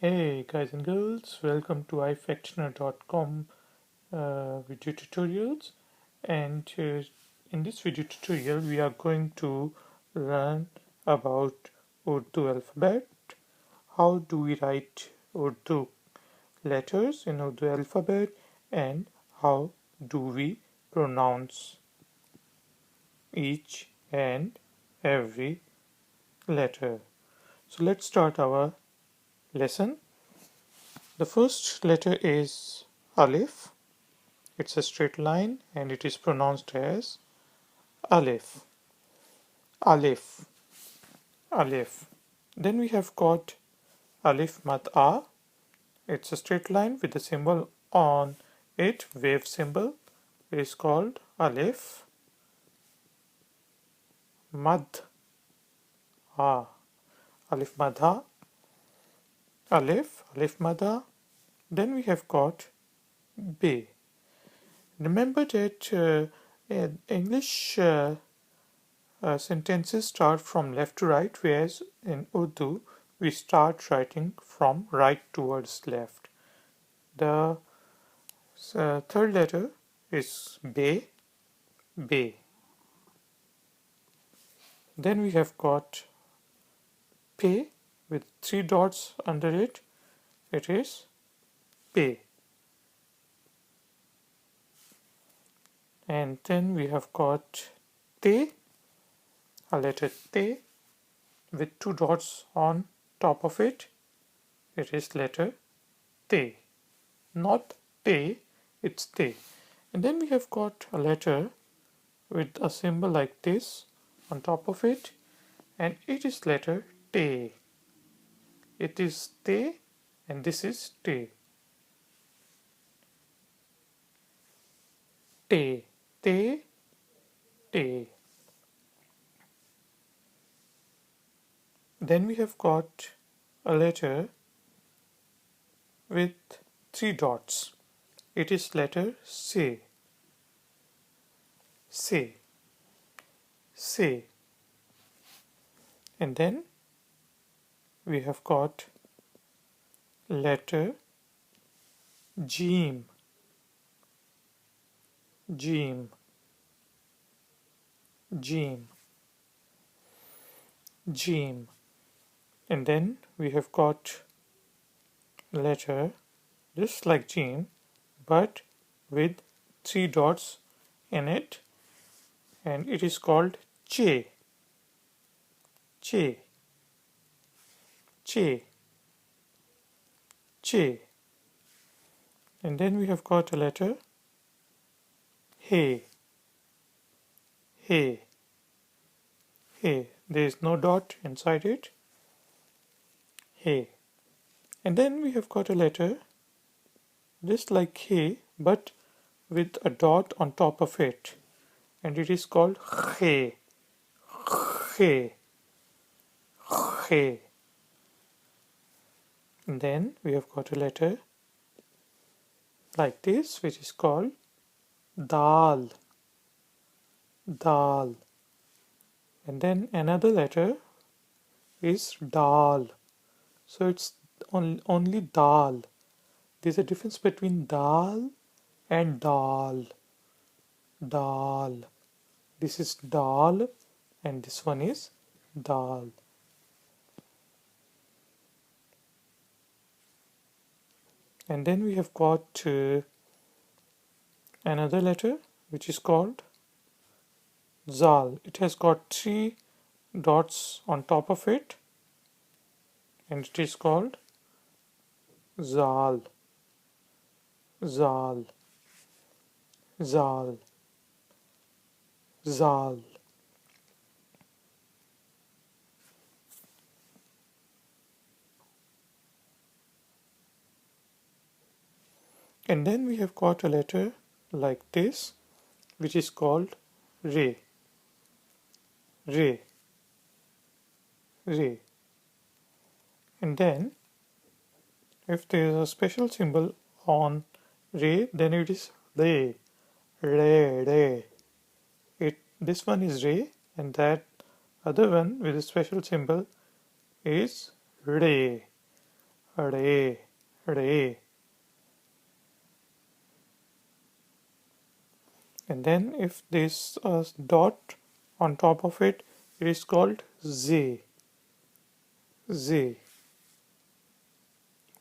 Hey guys and girls, welcome to ifactioner.com video tutorials, and in this video tutorial we are going to learn about Urdu alphabet. How do we write Urdu letters in Urdu alphabet, and how do we pronounce each and every letter. So let's start our lesson. The first letter is Alif. It's a straight line and it is pronounced as Alif. Alif. Alif. Then we have got Alif Mad A. It's a straight line with a symbol on it, wave symbol. It is called Alif Mad A. Alif Mad A. Alif Mad A. Then we have got B. Remember that English sentences start from left to right, whereas in Urdu we start writing from right towards left. The third letter is Be, Be. Then we have got Pe with three dots under it. It is Pe. And then we have got Te, a letter Te with two dots on top of it. It is letter Te. Not Te, it's Te. And then we have got a letter with a symbol like this on top of it, and it is letter Te. It is Te and this is Te. Te, Te, Te. Then we have got a letter with three dots. It is letter Se. Se. Se. And then we have got letter Jeem. Jeem. Jeem. Jeem. And then we have got letter just like Jeem but with three dots in it, and it is called Che. Che. Che. Che. And then we have got a letter He. He. He. There is no dot inside it. He. And then we have got a letter just like He but with a dot on top of it, and it is called He. He. He. And then we have got a letter like this which is called Dal. Dal. And then another letter is Dal. So it's only Dal. There's a difference between Dal and Dal. Dal. This is Dal and this one is Dal. And then we have got another letter which is called Zal. It has got three dots on top of it, and it is called Zal. Zal. Zal. Zal. And then we have got a letter like this which is called Re. Re. Re. And then if there is a special symbol on Re, then it is Re. Re. Re. This one is Re and that other one with a special symbol is Re. re, re. And then if there's a dot on top of it, it is called z, z,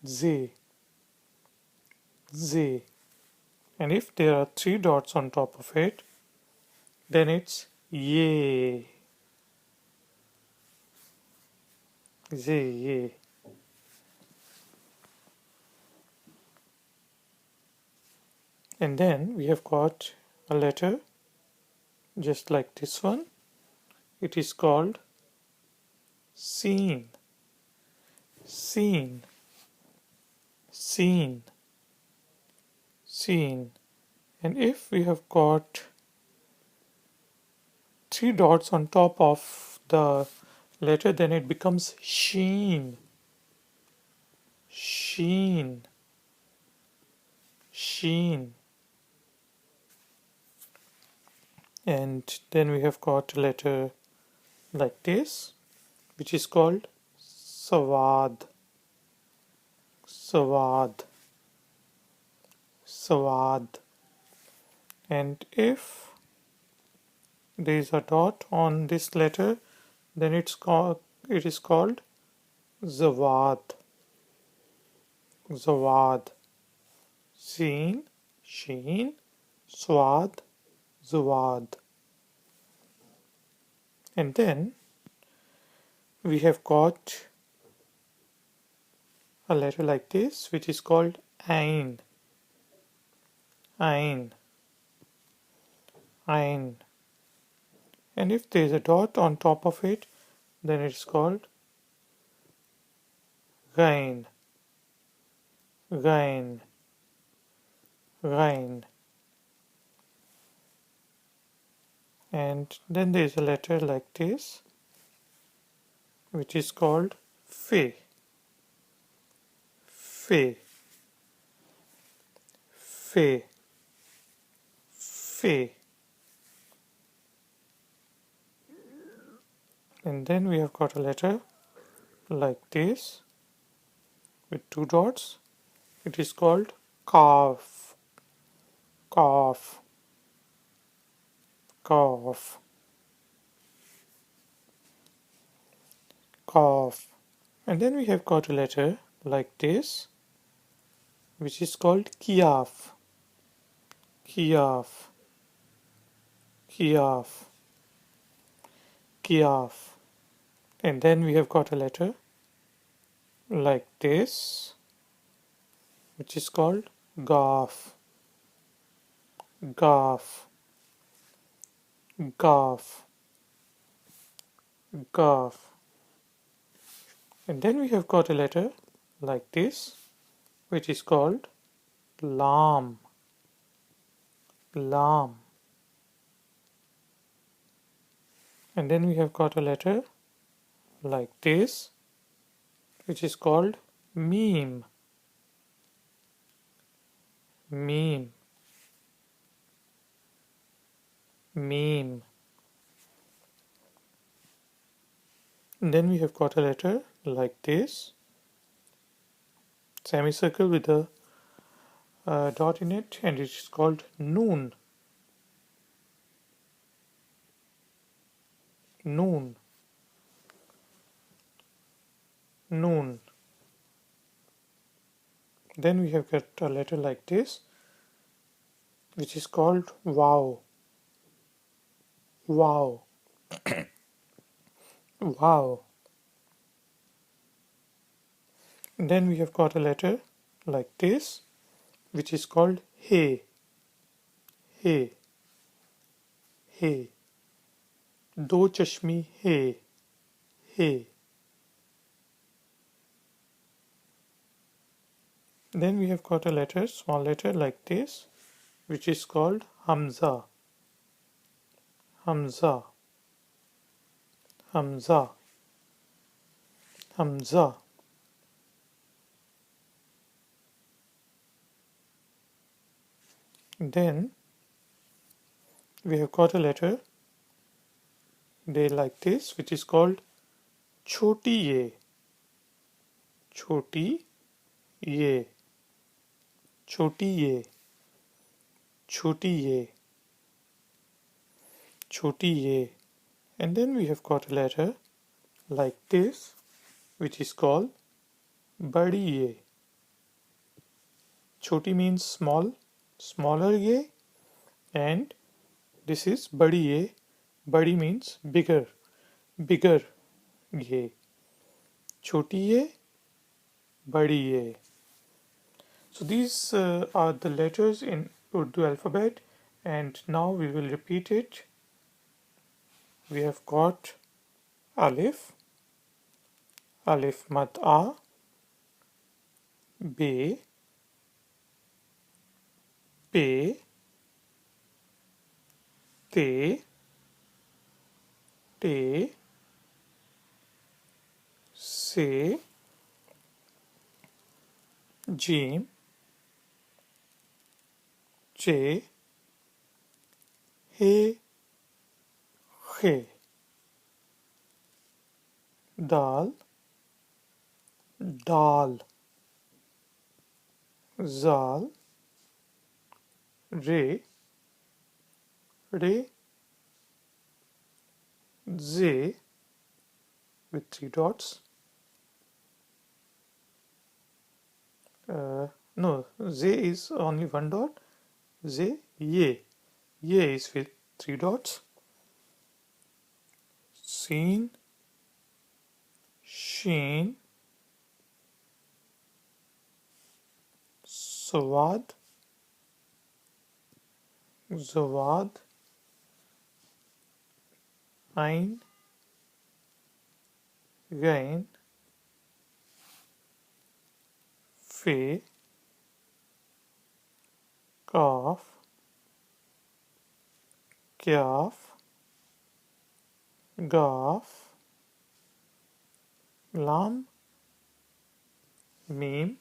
z, z. And if there are three dots on top of it, then it's ye, z, ye. And then we have got a letter just like this one. It is called seen, seen, seen, seen. And if we have got three dots on top of the letter, then it becomes sheen, sheen, sheen. And then we have got a letter like this, which is called sawad, sawad, sawad. And if there is a dot on this letter, then it is called zawad, zawad. Seen, sheen, swad, zawad. And then we have got a letter like this, which is called ain, ain, ain. And if there is a dot on top of it, then it's called ghain, ghain, ghain. And then there is a letter like this, which is called fe, fe, fe, fe. And then we have got a letter like this with two dots. It is called calf, calf, calf, calf. And then we have got a letter like this, which is called kiaf, kiaf, kiaf, kiaf. And then we have got a letter like this, which is called gaf, gaf, gaf, gaf. And then we have got a letter like this, which is called lam, lam. And then we have got a letter like this, which is called meme, meme, meme. And then we have got a letter like this, semicircle with a dot in it, and it is called noon, noon, noon. Then we have got a letter like this, which is called wow, wow, wow. And then we have got a letter like this, which is called hey, hey, hey. दो चश्मी है, hey. Then we have got a letter, small letter like this, which is called Hamza, Hamza, Hamza, Hamza. Then we have got a letter they like this, which is called Choti Ye, Choti ये, छोटी ये, छोटी ये, छोटी ये. And then we have got a letter like this, which is called badi ye. Choti means small, smaller ye, and this is badi ye. Badi means bigger, bigger ye. Choti ye, badi ye. So these are the letters in Urdu alphabet, and now we will repeat it. We have got alif, alif mad a, be, pe, te, te, se, jim, che, he, khe, dal, dal, zal, re, re, ze with three dots. No, ze is only one dot. Ze, ye. Ye is with three dots. Seen, sheen, swad, zawad, ain, gain, fe, kaf, kyaf, gaf, lam, mim,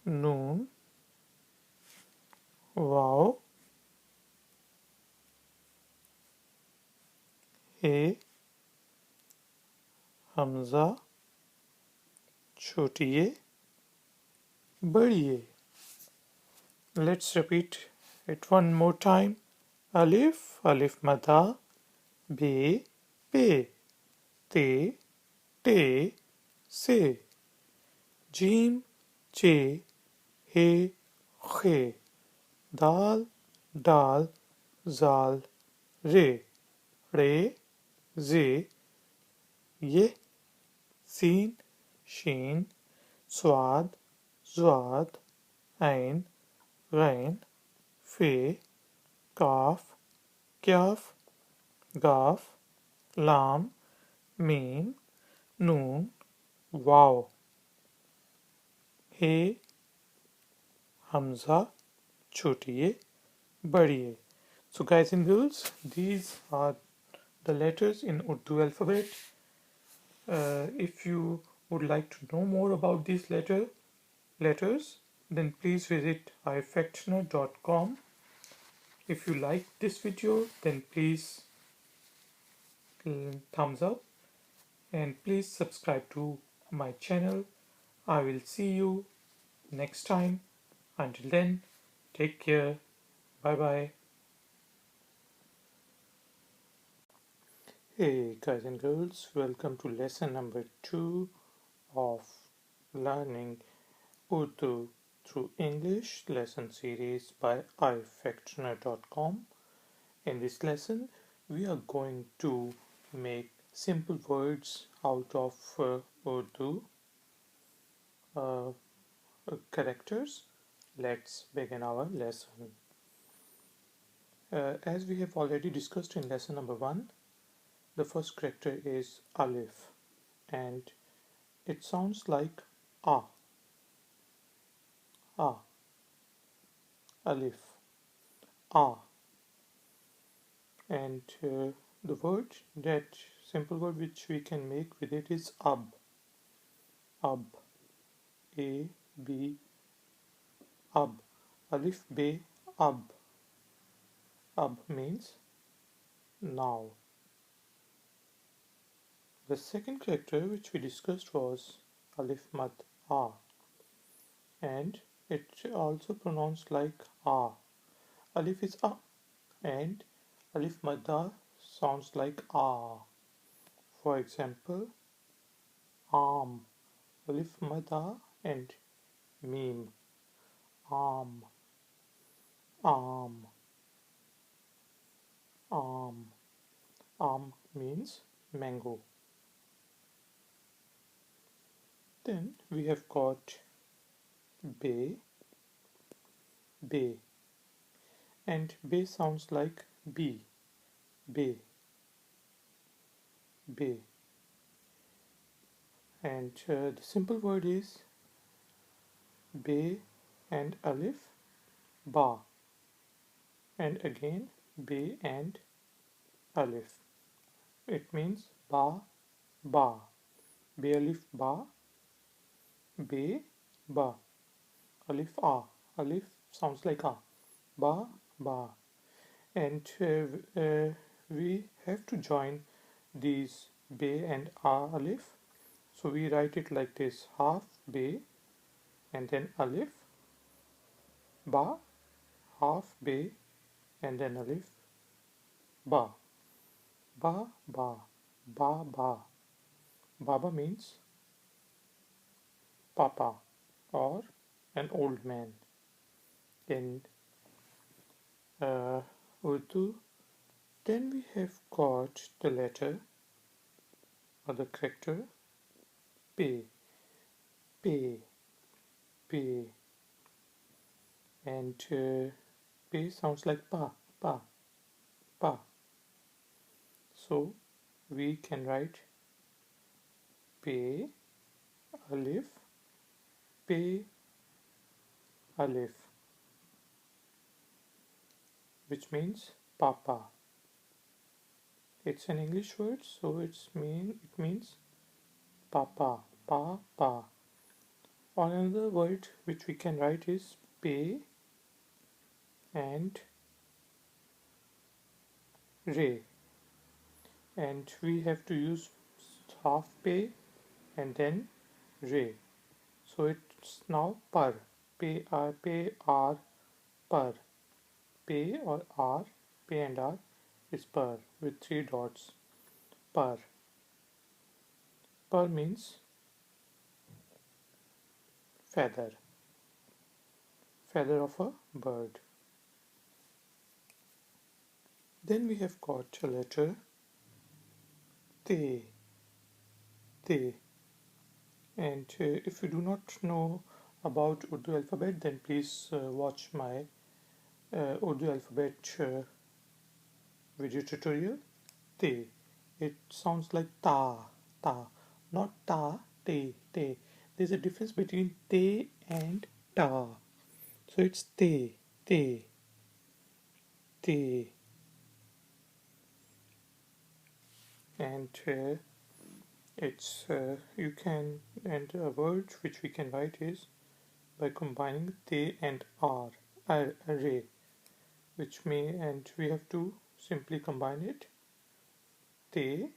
noon, waw, he, hamza, chotiye, badiye. Let's repeat it one more time. Alif, alif mada, be, pe, te, te, se, jim, che, he, khe, dal, dal, zal, re, re, ze, ye, sin, shin, swad, zwad, ain, ghain, fe, kaf, kyaf, gaf, lam, mim, noon, waw, he, hamza, chotiye, badiye. So guys and girls, these are the letters in Urdu alphabet. If you would like to know more about these letters, then please visit ifactioner.com. If you like this video, then please thumbs up and please subscribe to my channel. I will see you next time. Until then, take care. Bye bye. Hey guys and girls, welcome to lesson number 2 of learning Urdu through English lesson series by ifactioner.com. In this lesson, we are going to make simple words out of Urdu characters. Let's begin our lesson. As we have already discussed in lesson number 1, the first character is Alif, and it sounds like A, A, Alif, A. And the word, that simple word which we can make with it is ab, ab, A, B, ab, Alif, be, ab. Ab means now. The second character which we discussed was Alif Mad A. and it also pronounced like a. Alif is a, and alif madda sounds like a. For example, arm, alif madda and meme, arm, arm, arm. Arm means mango. Then we have got bay, bay, and bay sounds like bee, bay, bay. And the simple word is bay and alif, ba, and again bay and alif. It means ba, ba, bay alif ba, bay, ba, alif a. Alif sounds like a, ba, ba. And we have to join these bay and a alif. So we write it like this: half bay and then alif, ba, half bay and then alif, ba, ba, ba, ba, ba. Baba means papa or an old man. In Urdu, then we have got the letter or the character P, P, P, and P sounds like pa, pa, pa. So we can write P, alif, P, alif, which means papa. It's an English word, so it means papa, pa, pa. Or another word which we can write is pay and ray, and we have to use half pay and then ray. So it's now per, pay r, per, pay or r, pay and r is per with three dots. Per, per means feather, feather of a bird. Then we have got a letter te, te. And if you do not know about Urdu alphabet, then please watch my Urdu alphabet video tutorial. Te. It sounds like ta, ta, not ta, te, te. There's a difference between te and ta. So it's te, te, te. And it's you can, and a word which we can write is by combining te and r, array, which may, and we have to simply combine it, te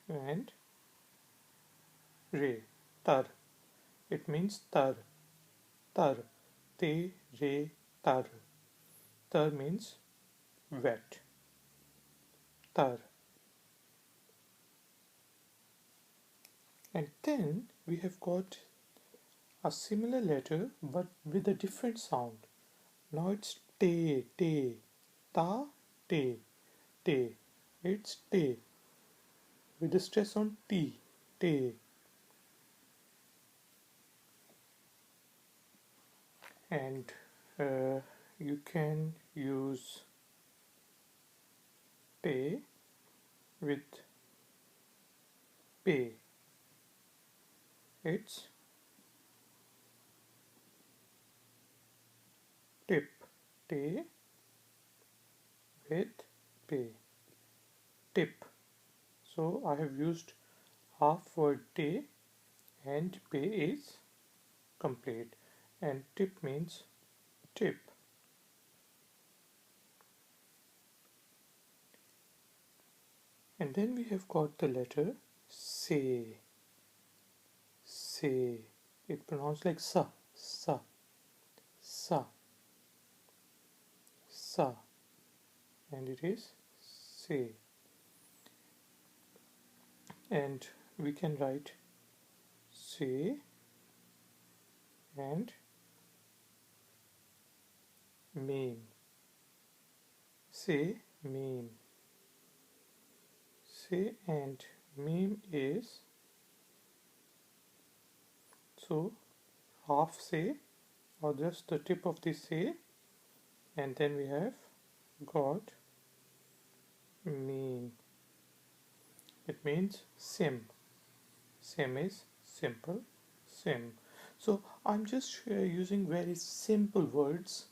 and re, tar. It means tar, tar, te, re, tar. Tar means wet, tar. And then we have got a similar letter but with a different sound. Now it's te, te, ta, te, te. It's te with the stress on t, te. And you can use te with pay. It's tip, te with pay, tip. So I have used half word te and pay is complete, and tip means tip. And then we have got the letter say, say. It pronounced like sa, sa, sa, sa, and it is say. And we can write say and meme. Say, meme. Say and meme is, so half say or just the tip of the say, and then we have got meme. It means sim. Sim is simple, sim. So I'm just using very simple words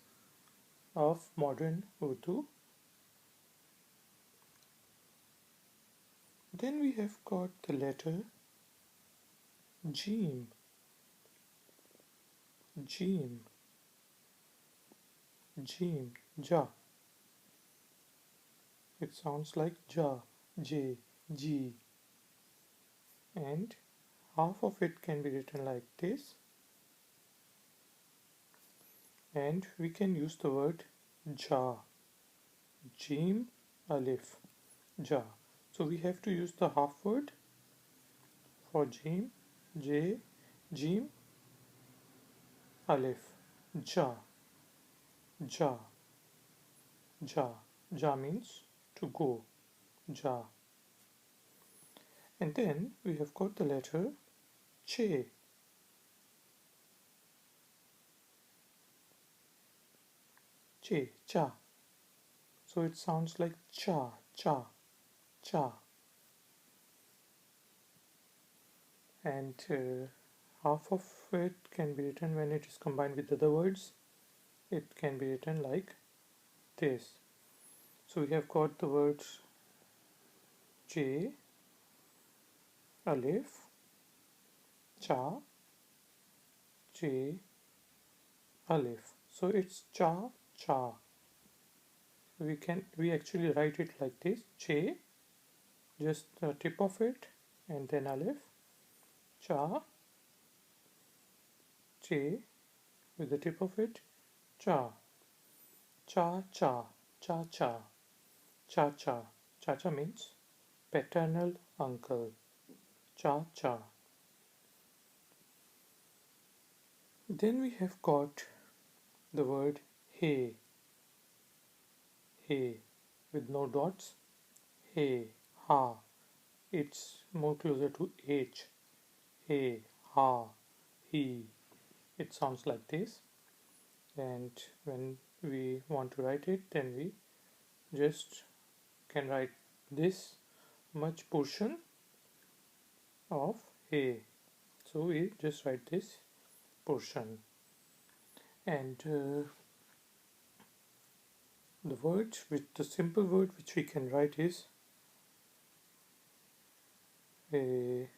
of modern Urdu. Then we have got the letter Jeem. Jeem. Jeem. Ja. It sounds like ja. J. G. And half of it can be written like this. And we can use the word ja. Jeem. Alif. Ja. So we have to use the half word for Jeem. J. Jeem. Alif. Ja. Ja. Ja. Ja means to go. Ja. And then we have got the letter Che. Che. Cha. So it sounds like cha. Cha. Cha. And half of it can be written when it is combined with other words. It can be written like this. So we have got the words J, Alif, Cha, J, Alif. So it's Cha, Cha. We actually write it like this: J, just the tip of it, and then Alif, Cha, J, with the tip of it, Cha, Cha, Cha, Cha, Cha, Cha, Cha. Cha, Cha means paternal uncle. Cha, Cha. Then we have got the word hey. Hey, with no dots. Hey, ha. It's more closer to H. Hey, ha, he. It sounds like this. And when we want to write it, then we just can write this much portion of hey. So we just write this portion. And the simple word which we can write is a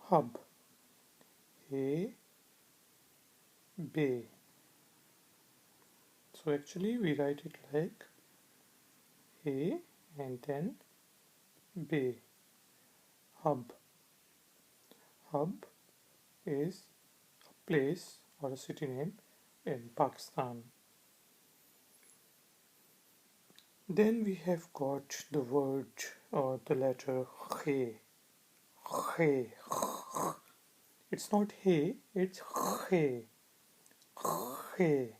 hub. A, bay. So actually we write it like A and then bay. Hub. Hub is a place or a city name in Pakistan. Then we have got the word or the letter Khe. Khe. It's not hey, it's Khe. Khe.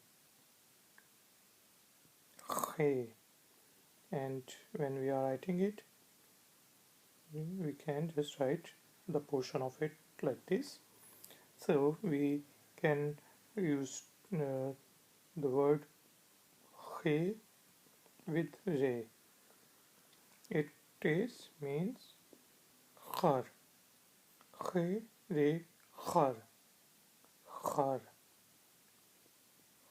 Khe. And when we are writing it, we can just write the portion of it like this. So we can use the word Khe with re. It is means khar. Khe re khar. Khar.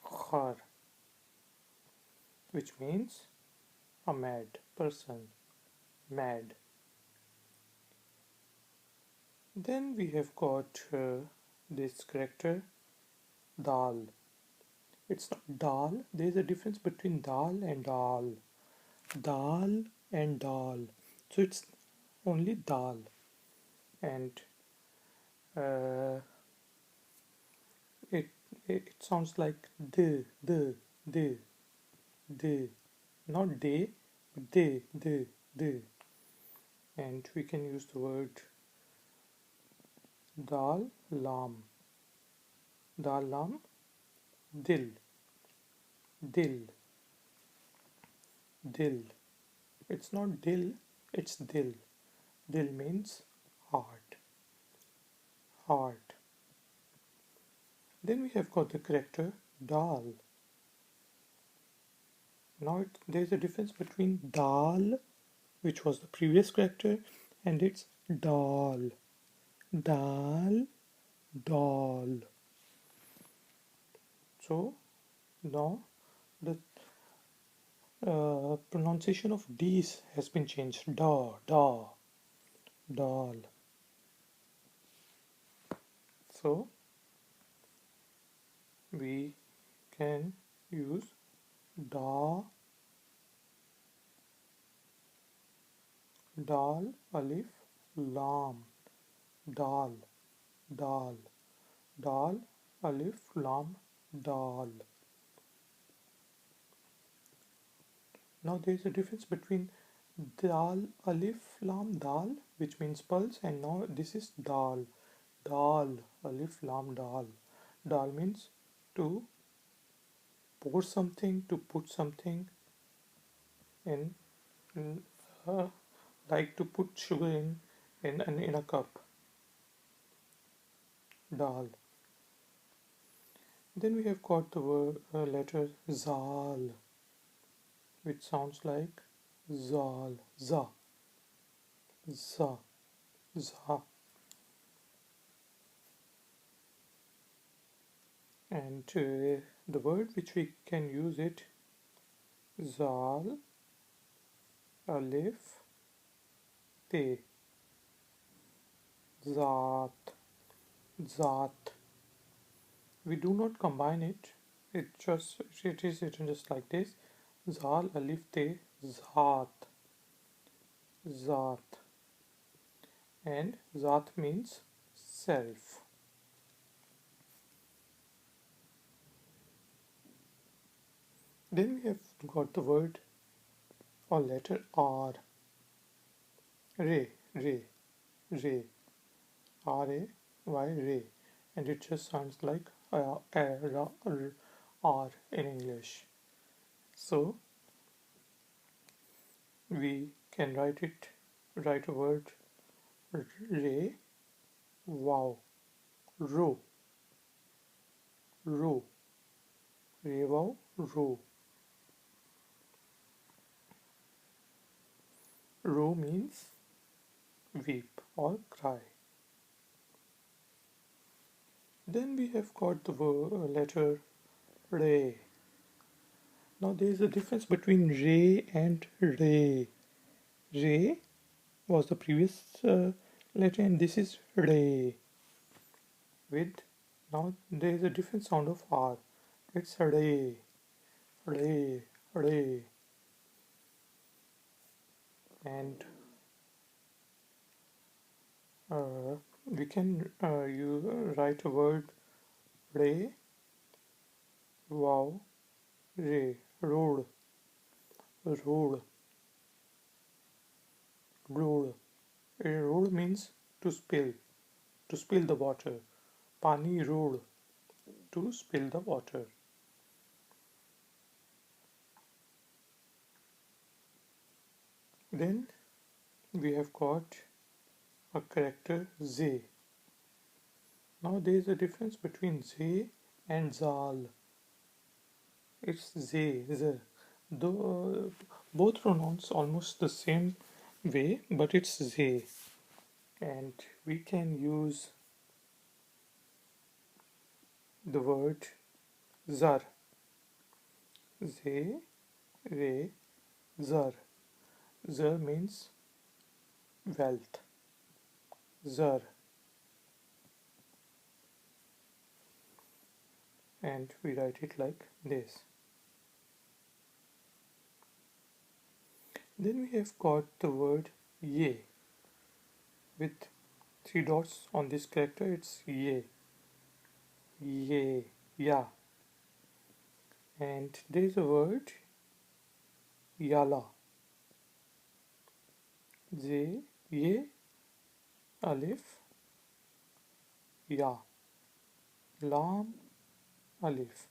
Khar. Which means a mad person. Mad. Then we have got this character dal. It's not dal. There is a difference between dal and dal. Dal and dal. So it's only dal. And uh, it sounds like the, the, not they, but the. And we can use the word dal, lam, dal, lam, dil, dil, dil. It's not dil, it's dil. Dil means heart, heart. Then we have got the character dal. Now there's a difference between dal, which was the previous character, and it's dal. Dal, dal. So now the pronunciation of D's has been changed. Da, da, dal. So we can use da, dal, alif, lam, dal, dal, dal, alif, lam, dal. Now there is a difference between dal, alif, lam, dal, which means pulse, and now this is dal, dal, alif, lam, dal. Dal means to pour something, to put something in, in like to put sugar in a cup. Dal. Then we have got the word letter zal, which sounds like zal, za, za, za. And the word which we can use it, zal, alif, te, zat, zat. We do not combine it. It is written just like this: zal, alif, te, zat, zat. And zat means self. Then we have got the word or letter R. Re, re, re, R-A-Y, re. And it just sounds like R in English. So we can write a word re, wow, ro, ro, re, wow, ro. Ro means weep or cry. Then we have got the letter re. Now there is a difference between re and re. Re was the previous letter, and this is re. With now there is a different sound of R. It's re, re, re. And we can you write a word re, wow, re, road, road, road. A road means to spill the water. Pani road, to spill the water. Then we have got a character Z. Now there is a difference between Z and Zal. It's Z, Z. Though both pronounced almost the same way, but it's Z. And we can use the word Zar. Z, Re, Zar. Zar means wealth. Zar. And we write it like this. Then we have got the word ye with three dots on this character. It's ye, ye. ya. And there is a word yala. J, ye, alif, ya. Lam, alif.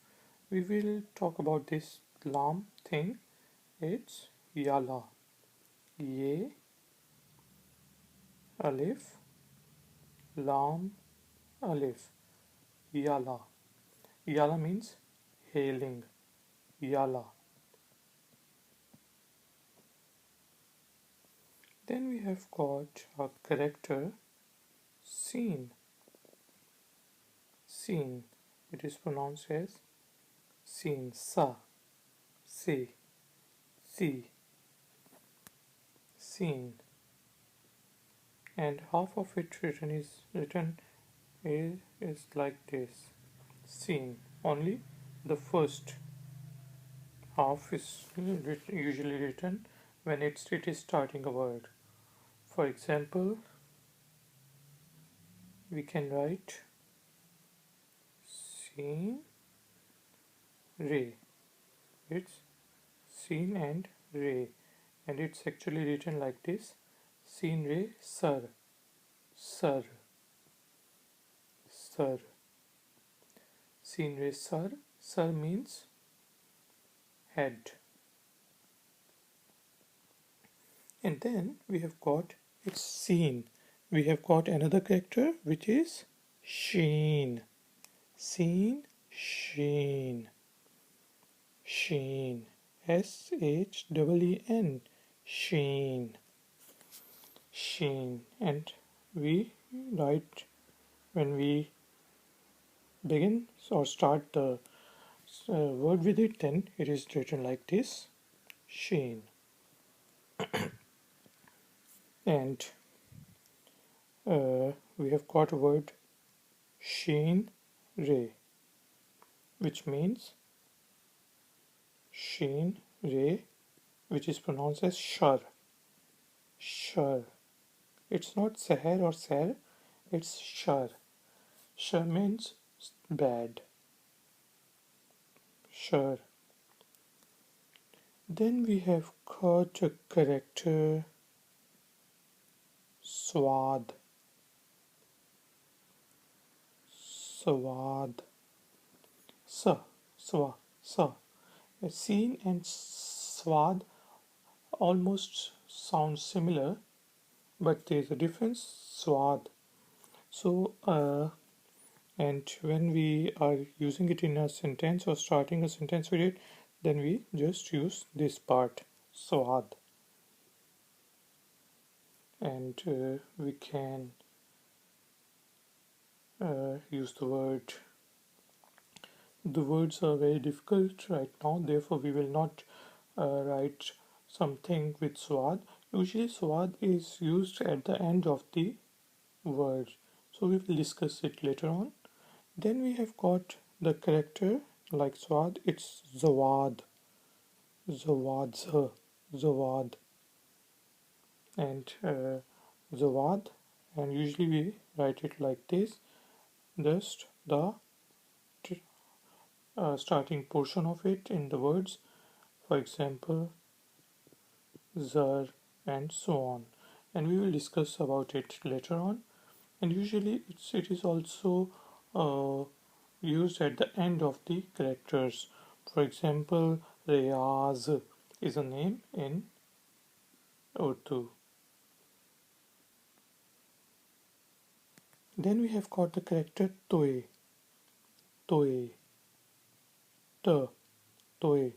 We will talk about this lam thing. It's yala. Ye, alif, lam, alif. Yala. Yala means hailing. Yala. Then we have got a character seen. Seen. It is pronounced as seen. Sa. Se. Si. Seen. And half of it written is like this. Seen. Only the first half is usually written when it is starting a word. For example, we can write seen ray. It's seen and ray, and it's actually written like this: seen ray sir, sir, sir. Seen ray sir. Sir means head. And then we have got it's seen. We have got another character which is sheen. Seen, sheen, sheen. Sheen, sheen, sheen. And we write when we begin or start the word with it, then it is written like this: sheen. And we have got a word sheen ray, which means sheen ray, which is pronounced as shar. Shar. It's not seher or ser, it's shar. Shar means bad. Shar. Then we have got a character swad. Swad. Sa. Swa. Sa. Seen and swad almost sound similar, but there's a difference. Swad. So, and when we are using it in a sentence or starting a sentence with it, then we just use this part, swad. And we can use the word. The words are very difficult right now, therefore we will not write something with swad. Usually swad is used at the end of the word, so we will discuss it later on. Then we have got the character like swad, it's zawad. Zawad, zawad. And zawad, and usually we write it like this: just the starting portion of it in the words, for example, zar, and so on. And we will discuss about it later on. And usually it is also used at the end of the characters. For example, Riyaz is a name in Urdu. Then we have got the character Toe. Toe. T. Toe.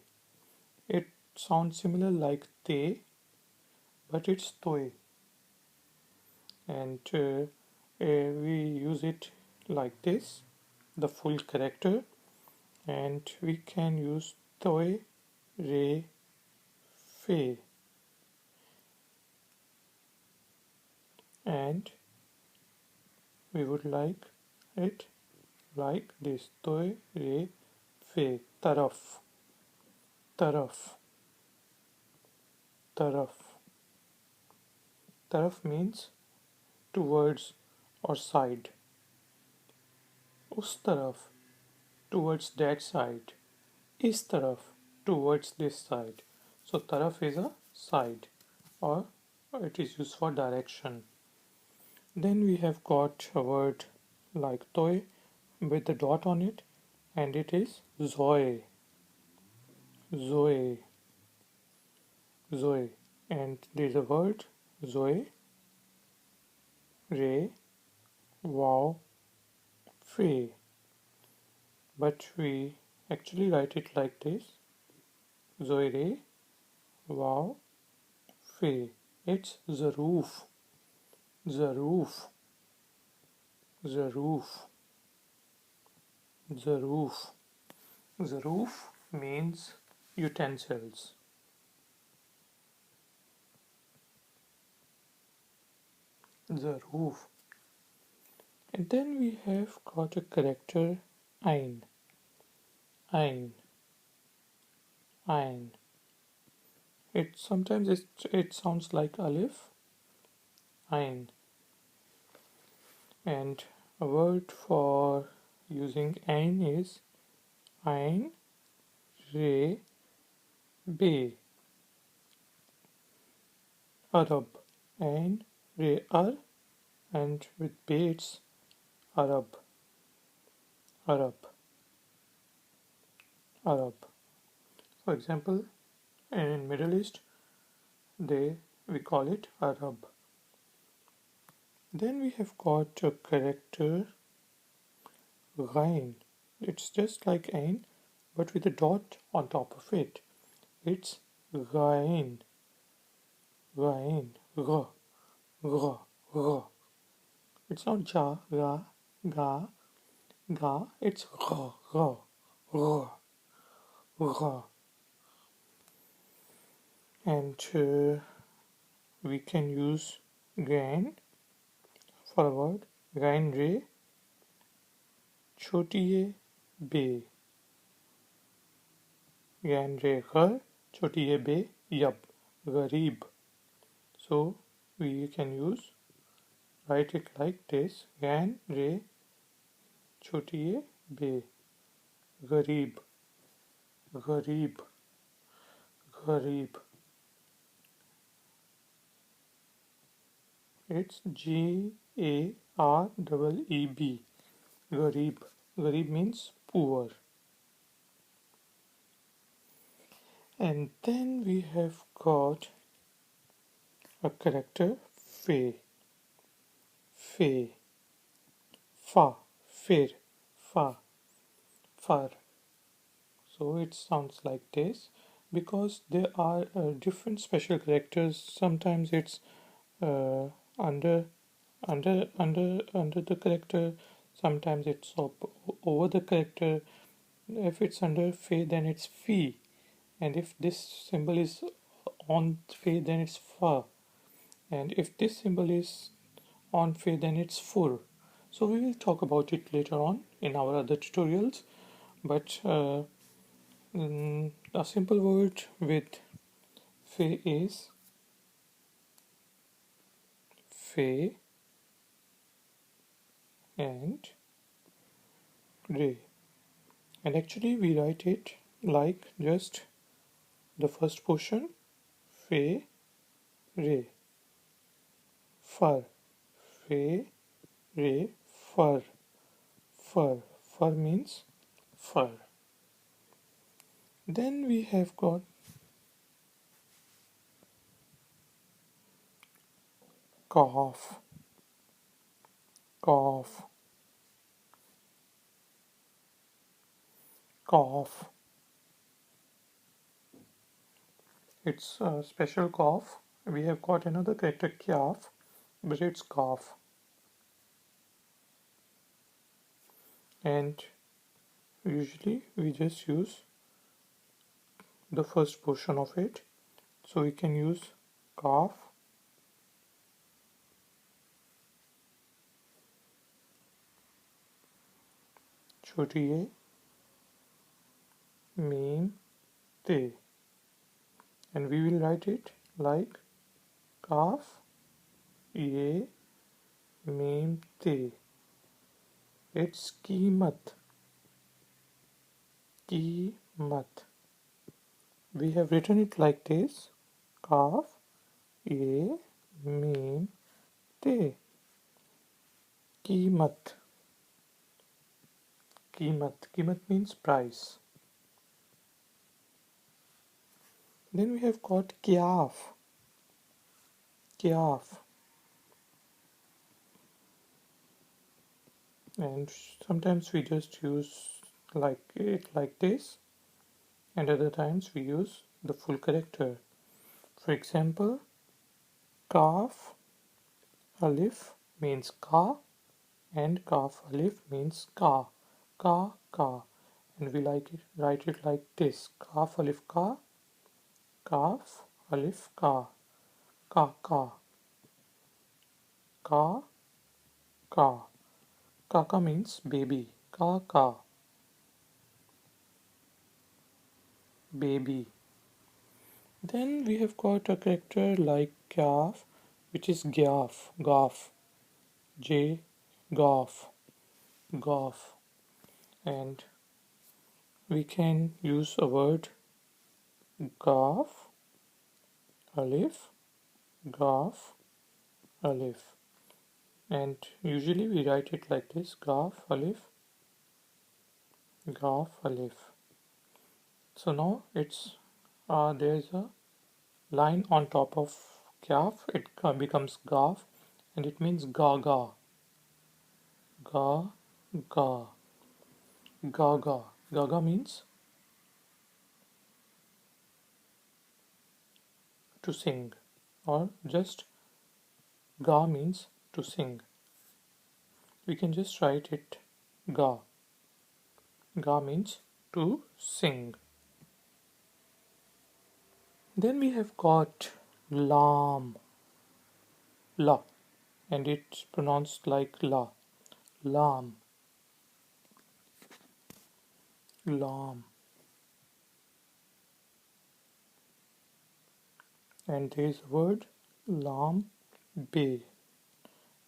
It sounds similar like Te, but it's Toe. And we use it like this, the full character, and we can use Toe, Re, Fe. And we would like it like this: Toe, Re, Fe. Taraf. Taraf. Taraf. Taraf means towards or side. Us taraf. towards that side. Is taraf, towards this side. So taraf is a side, or it is used for direction. Then we have got a word like toy with the dot on it, and it is zoe, zoe, zoe. And there is a word zoe, re, wow, fe. But we actually write it like this: zoe, re, wow, fe. It's zaroof, zaroof, zaroof, zaroof. Zaroof means utensils. Zaroof. And then we have got a character ein. Ein. Ein. It sounds like alif. Ein. And a word for using ein is ein, re, be. Arab. Ein, re, ar. And with be it's Arab. Arab. Arab. For example, in Middle East, we call it Arab. Then we have got a character Ghain. It's just like Ain, but with a dot on top of it. It's Ghain. Ghain. Gha. Gha. Gha. It's not Ja, Ga, Ga, Ga. It's Gha. Gha. Gha. Gha. And we can use Gain for a word. Gain Re. Chotiye Be. Gain Re Ghar. Chotiye Be. Yab. Gharib. So we can write it like this: Gan Re Chotiye Be. Gharib. Gharib. Gharib. It's G-A-R-E-E-B. Gharib. Gharib means poor. And then we have got a character Fe. Fe. Fa. Fir. Fa. Far. So it sounds like this because there are different special characters. Sometimes it's uh, under under the character. Sometimes it's over the character. If it's under fe, then it's fi, and if this symbol is on fe, then it's fa, and if this symbol is on fe, then it's fur. So we will talk about it later on in our other tutorials, but a simple word with fe is fe and re. And actually we write it like just the first portion fe, re, fur, fe, re, fur, fur. Fur means fur. Then we have got cough, cough, cough. It's a special cough. We have got another character kyaf, but it's cough. And usually we just use the first portion of it. So we can use cough, chotiye, meem, te. And we will write it like kaf, ye, meem, te. It's कीमत. Qimat. We have written it like this: Kaf, A, Mim, Te. Qimat. Qimat. Qimat means price. Then we have got Kyaf. Kyaf. And sometimes we just use like this, and other times we use the full character. For example, Kaf Alif means ka, and Kaf Alif means ka. Ka. And we write it like this: Kaf Alif ka, Kaf Alif ka, ka ka, ka ka. Kaka means baby. Ka ka, baby. Then we have got a character like Kaf, which is Gyaf, Gaf, J, Gaf, Gaf. And we can use a word Gaf, Alif, Gaf, Alif. And usually we write it like this: Gaf, Alif, Gaf, Alif. So now there's a line on top of Kaf. It becomes Gaf, and it means Gaga, Ga, Ga. Gaga. Gaga means to sing, or just Ga means to sing. We can just write it Ga. Ga means to sing. Then we have got Lam, La, and it's pronounced like La. Lam, Lam. And there is a word Lam, Be.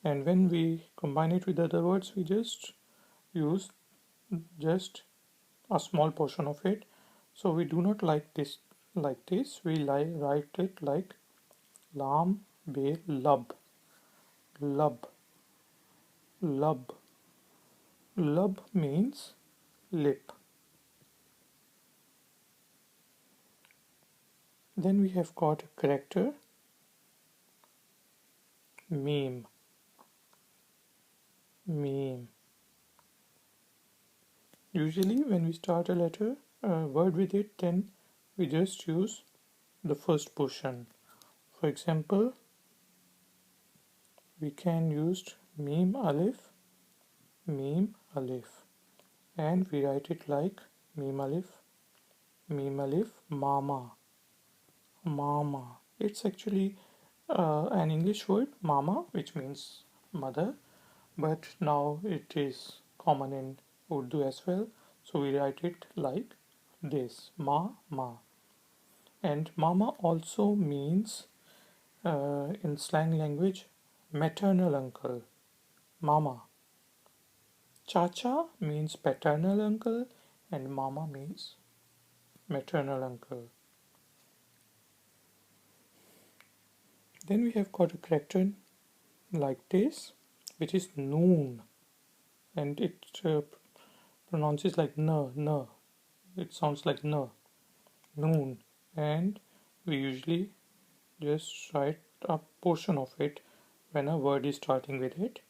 And when we combine it with other words, we just use just a small portion of it. So we do not like this like this. We write it like lam be lub, lub, lub. Lub means lip. Then we have got a character meme, meme. Usually when we start a word with it, then we just use the first portion. For example, we can use meme alif, and we write it like meme alif, mama, mama. It's actually an English word, mama, which means mother, but now it is common in Urdu as well. So we write it like this, ma. And mama also means, in slang language, maternal uncle, mama. Chacha means paternal uncle, and mama means maternal uncle. Then we have got a character like this, which is noon, and it pronounces like n. It sounds like n, noon, and we usually just write a portion of it when a word is starting with it.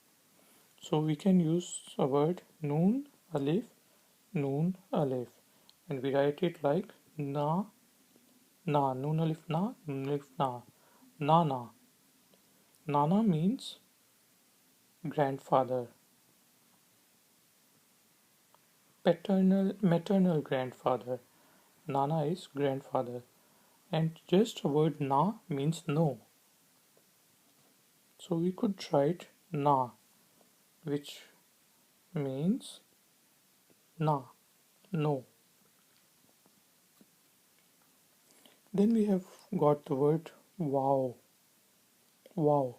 So we can use a word noon alif, and we write it like na, noon alif na, nana. Nana means grandfather, maternal grandfather. Nana is grandfather, and just a word na means no. So we could write na, which means na, no. Then we have got the word wow, wow,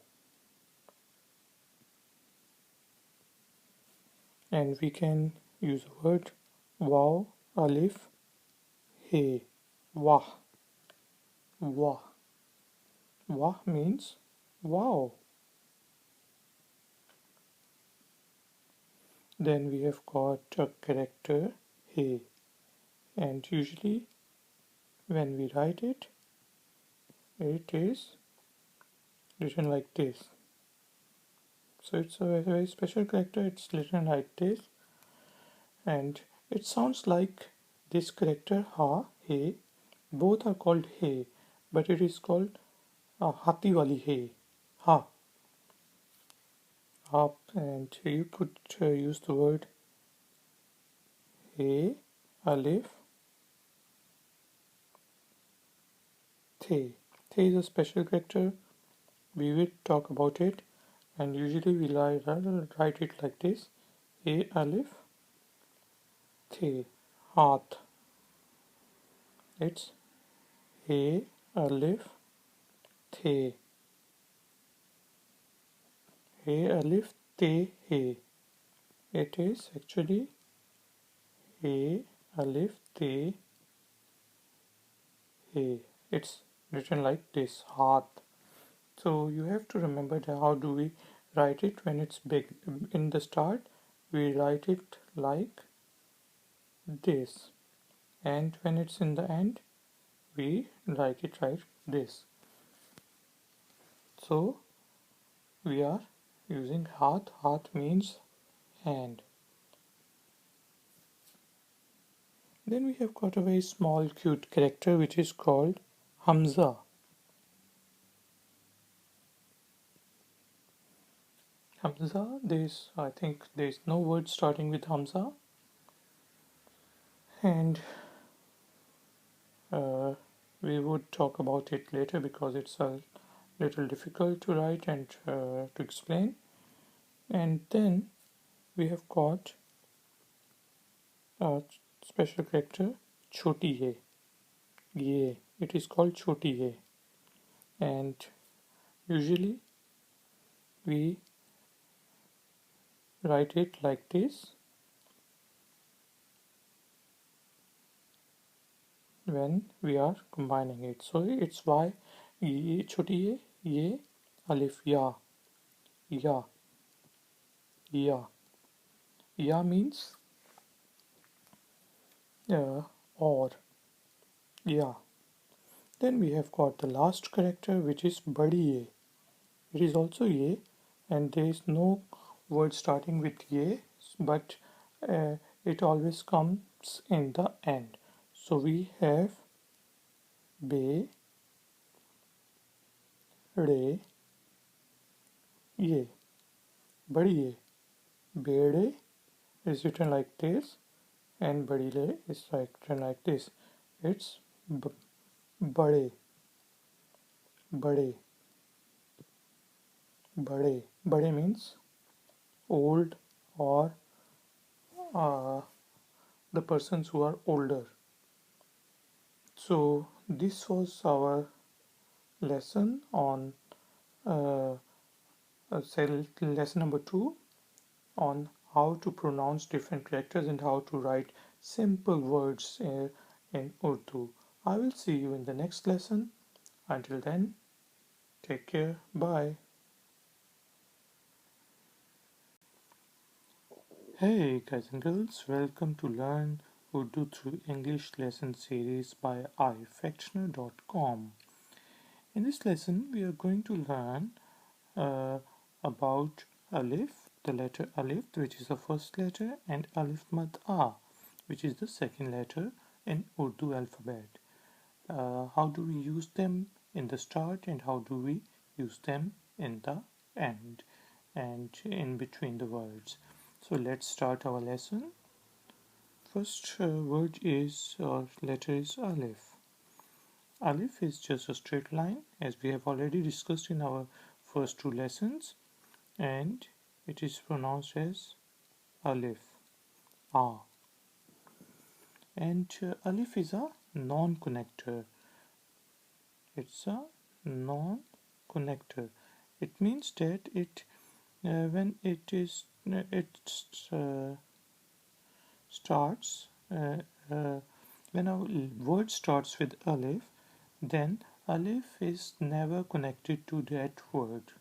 and we can use the word wow alif, he, wah, wah. Wah means wow. Then we have got a character he, and usually when we write it, it is written like this. So it's a very special character. It's written like this, and it sounds like this character ha, he. Both are called he, but it is called hati wali he, ha, up, and you could use the word he, alif, the. The is a special character. We will talk about it, and usually we write it like this: a alif, the, hath. It's a alif, the, a alif, te, he. It is actually a alif, te, he. It's written like this: hath. So you have to remember that how do we write it when it's big. In the start, we write it like this, and when it's in the end, we write it like this. So we are using hath. Hath means hand. Then we have got a very small cute character which is called Hamza. Hamza, I think there's no word starting with Hamza, and uh, we would talk about it later because it's a little difficult to write and to explain. And then we have got a special character Choti Ye. Ye. It is called Choti Ye, and usually we write it like this when we are combining it. So it's y, ye, choti ye, alif, ya, ya, ya. Ya means or, ya. Then we have got the last character which is badi ye. It is also ye, and there is no word starting with ye, but it always comes in the end. So we have be, re, ye, badi ye. Bede is written like this, and badile is written like this. It's bade, bade, bade. Bade means old, or uh, the persons who are older. So this was our lesson on uh, lesson number 2 on how to pronounce different characters and how to write simple words in Urdu. I will see you in the next lesson. Until then, take care. Bye. Hey guys and girls, welcome to Learn Urdu through English lesson series by ifactioner.com. In this lesson, we are going to learn uh, about Alif, the letter Alif, which is the first letter, and Alif Mad A, which is the second letter in Urdu alphabet. How do we use them in the start, and how do we use them in the end and in between the words? So let's start our lesson. First word is, or letter is Alif. Alif is just a straight line, as we have already discussed in our first 2 lessons, and it is pronounced as Alif, A. And Alif is a non-connector. It's a non-connector. It means that when it starts uh, uh, when a word starts with alif, then alif is never connected to that word,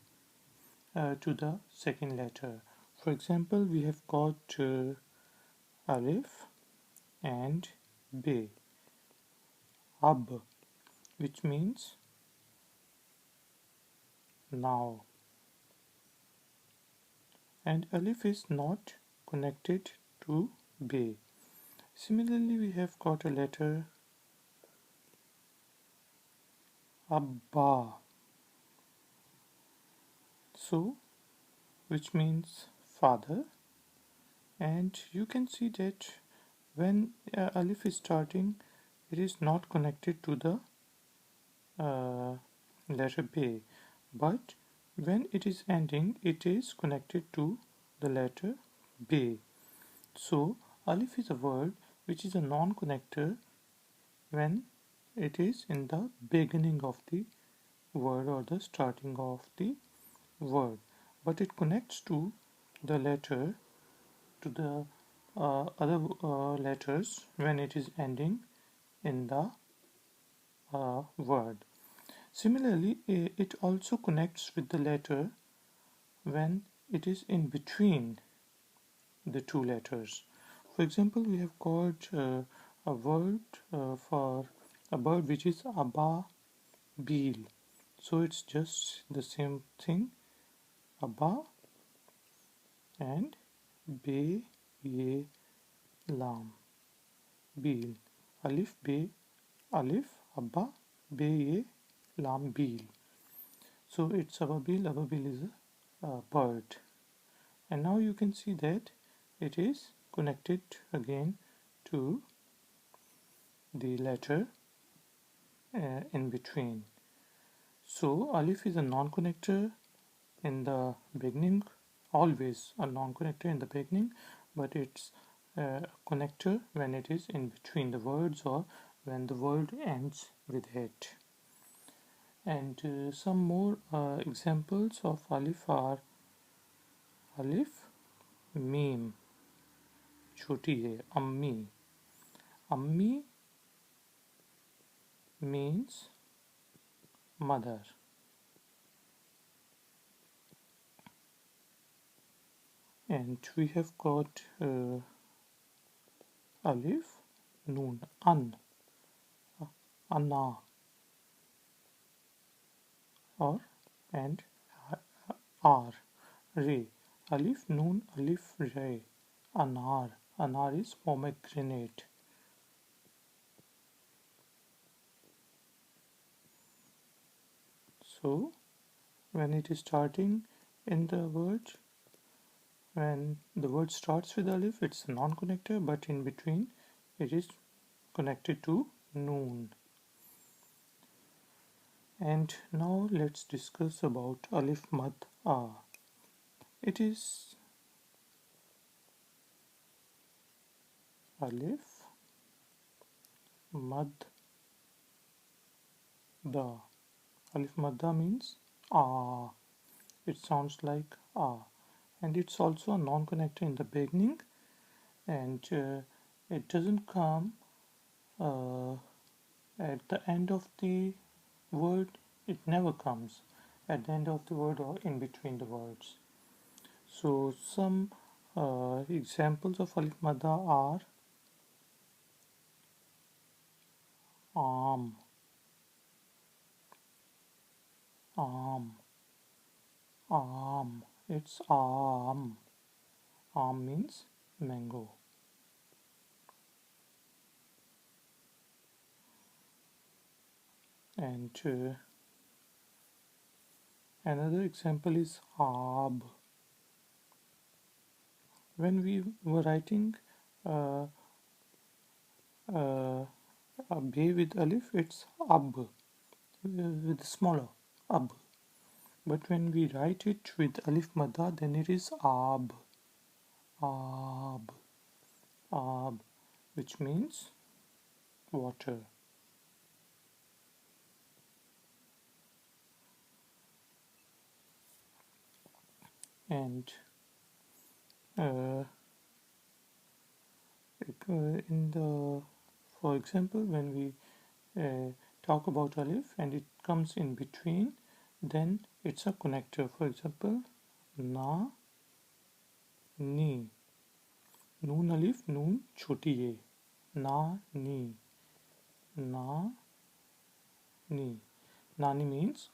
to the second letter. For example, we have got alif and be, ab, which means now, and alif is not connected to be. Similarly, we have got a letter abba, so which means father, and you can see that when alif is starting, it is not connected to the uh, letter B, but when it is ending, it is connected to the letter B. So alif is a word which is a non-connector when it is in the beginning of the word or the starting of the word, but it connects to the letter, to the other letters when it is ending in the word. Similarly, it also connects with the letter when it is in between the two letters. For example, we have got a word for a bird which is aba bil. So it's just the same thing, aba and be ye lam bil. Alif be alif abba be ye lam bil. So it's ababil. Ababil is a bird, and now you can see that it is connected again to the letter in between. So alif is a non-connector in the beginning, always a non-connector in the beginning, but it's a connector when it is in between the words or when the word ends with it. And some more examples of alif are alif meme, छोटी है, अम्मी. Ammi means mother. And we have got alif, noon, an, anna, or and r, re. Alif, noon, alif, re. Anar. Anar is pomegranate. So when it is starting in the word, when the word starts with alif, it's a non-connector, but in between it is connected to noon. And now let's discuss about alif mad a. It is alif mad da. Alif mad da means ah. It sounds like ah, and it's also a non-connector in the beginning, and it doesn't come uh, at the end of the word. It never comes at the end of the word or in between the words. So some examples of alif madda are arm, arm, arm. It's arm. Arm means mango. And another example is ab. When we were writing uh, uh, a b with alif, it's ab with smaller ab. But when we write it with alif madda, then it is ab, ab, ab, which means water. And in the, for example, when we talk about alif and it comes in between, then it's a connector. For example, na, ni, noon alif, noon choti ye, na, ni, na, ni. Nani means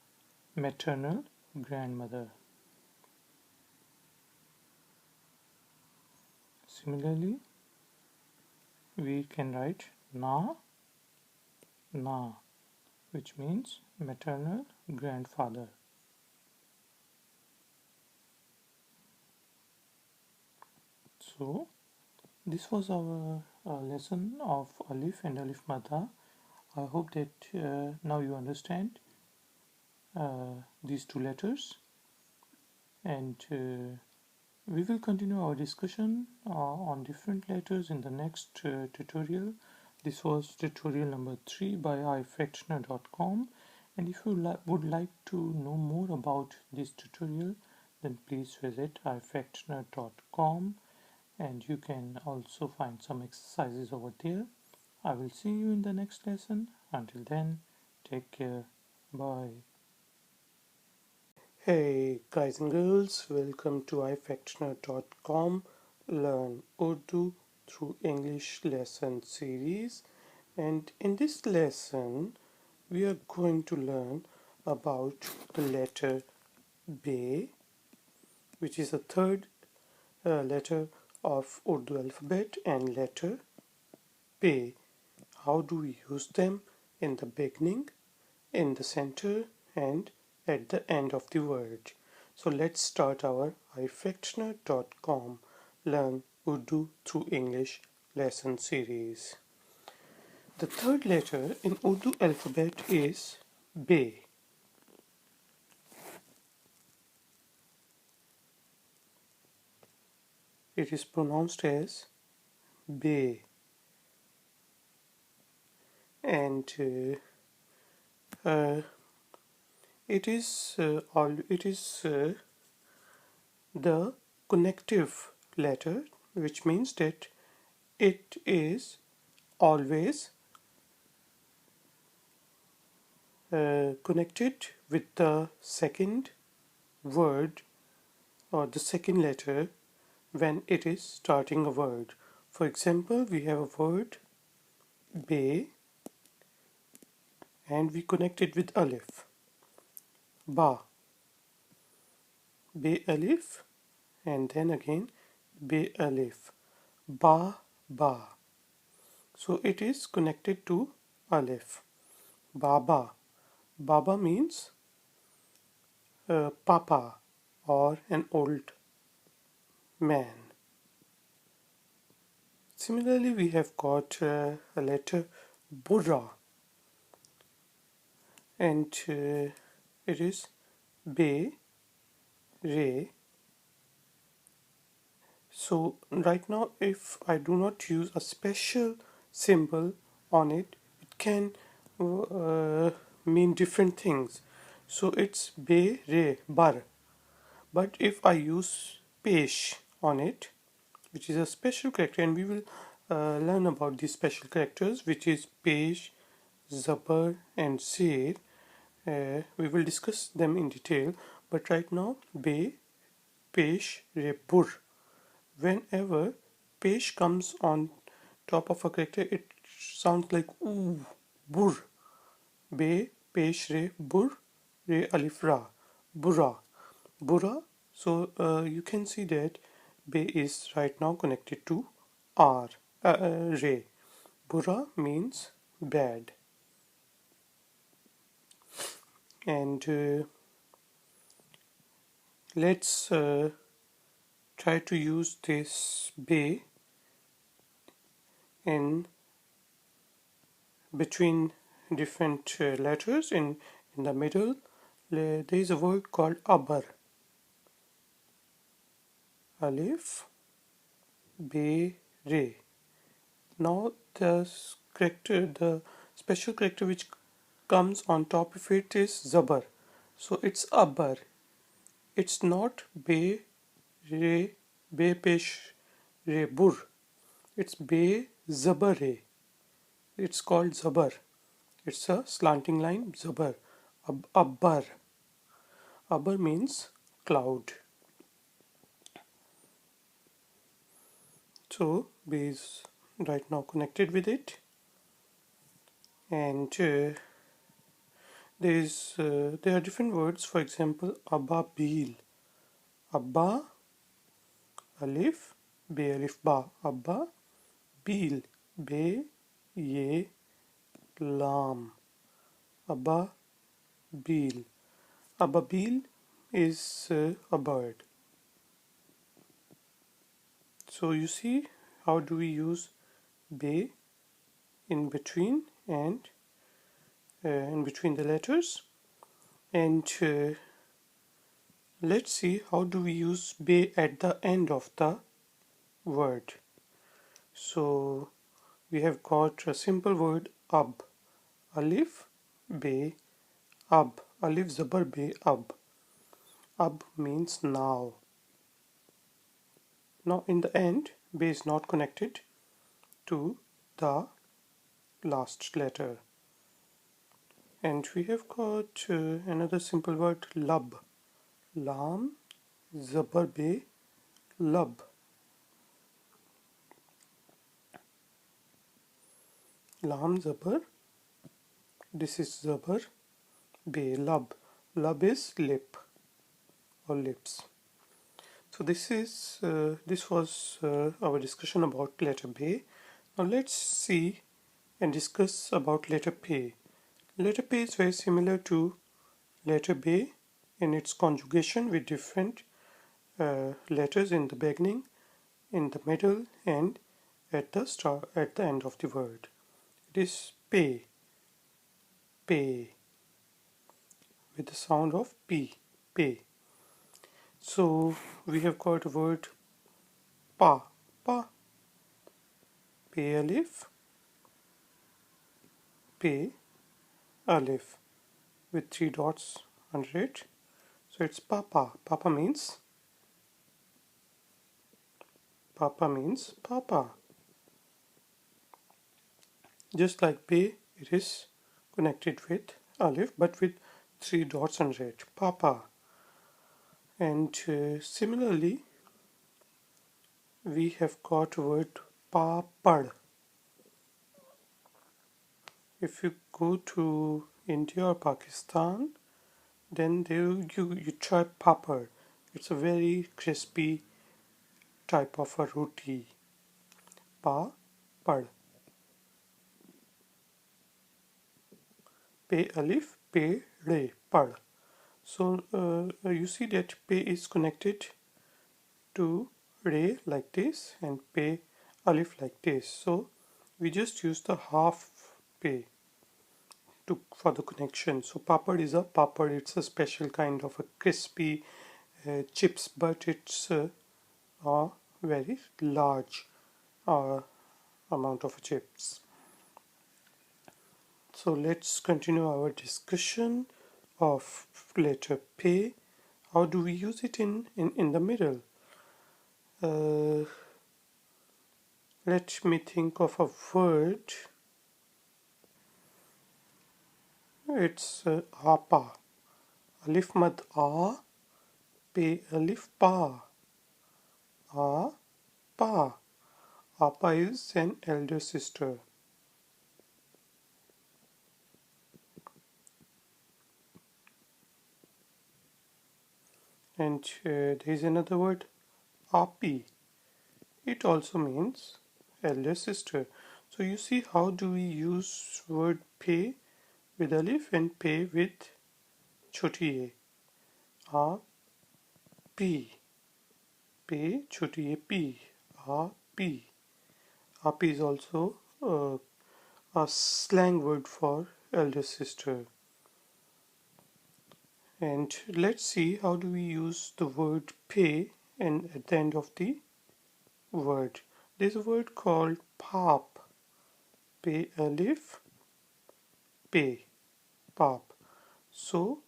maternal grandmother. Similarly, we can write na, na, which means maternal grandfather. So, this was our lesson of alif and alif madha. I hope that now you understand these two letters, and we will continue our discussion on different letters in the next tutorial. This was tutorial number 3 by ifactioner.com, and if you would like to know more about this tutorial, then please visit ifactioner.com, and you can also find some exercises over there. I will see you in the next lesson. Until then, take care. Bye. Hey guys and girls, welcome to ifactioner.com Learn Urdu through English lesson series, and in this lesson we are going to learn about the letter B, which is the third letter of Urdu alphabet, and letter P. How do we use them in the beginning, in the center, and at the end of the word? So let's start our ifactioner.com Learn Urdu through English lesson series. The third letter in Urdu alphabet is B. It is pronounced as B, and it is the connective letter, which means that it is always connected with the second word or the second letter when it is starting a word. For example, we have a word be and we connect it with alif. Ba. Be alif and then again be alif. Ba ba. So it is connected to alif. Baba. Baba means papa or an old man. Similarly, we have got a letter Burra, and it is Be, Re. So right now, if I do not use a special symbol on it, it can mean different things. So it's Be, Re, Bar. But if I use Pesh on it, which is a special character, and we will learn about these special characters, which is Pesh, Zabar, and Zir. We will discuss them in detail, but right now, Be, Pesh, Re, Bur. Whenever Pesh comes on top of a character, it sounds like ooh, Bur. Be, Pesh, Re, Bur, Re, Alif, Ra, Burra. Burra. So you can see that Be is right now connected to R, Re. Burra means bad. And let's try to use this Be in between different letters. In the middle, there is a word called Abar. Alif, Be, Re. Now the special character which comes on top of it is Zabar. So it's Abar. It's not Be, Re, Be, Pesh, Re, Bur. It's Be, Zabare. It's called zabar. It's a slanting line. Zabar. Abbar. Abbar means cloud. So B is right now connected with it, and there are different words. For example, ababil. Abba alif be alif ba. Abba bil be ye lam. Abba bil. Ababil is a bird. So you see how do we use be in between and in between the letters, and let's see how do we use be at the end of the word. So we have got a simple word ab. Alif be ab. Alif zabar be ab. Ab means now. Now in the end, be is not connected to the last letter. And we have got another simple word lab. Lam zabar be lab. Lam zabar. This is zabar be lab. Lab is lip or lips. So this was our discussion about letter B. Now let's see and discuss about letter P. Letter P is very similar to letter B in its conjugation with different letters in the beginning, in the middle, and at the end of the word. It is pay, pay, with the sound of P, pay. So we have got a word pa, pa, pay alif, pay alif with three dots under it. So it's papa. Papa means papa. Just like pay, it is connected with alif but with three dots under it. Papa. And similarly, we have got word papad. If you go to India or Pakistan, then you try papad. It's a very crispy type of a roti. Papad. Pe alif, pe re, pad. So you see that pe is connected to re like this and pe alif like this. So we just use the half pe for the connection. So papad is a papad. It's a special kind of a crispy chips, but it's a very large uh, amount of chips. So let's continue our discussion of letter P. How do we use it in the middle? Let me think of a word. It's apa. Alif mad a, pe alif pa. A, pa. Apa is an elder sister. And there is another word, api. It also means elder sister. So you see how do we use word pe with alif and pe with choti a. A, p. Pe, choti a, p. A, p. Api is also a slang word for elder sister. And let's see how do we use the word pay and at the end of the word. There's a word called pop. Pay alif, pay, pop. So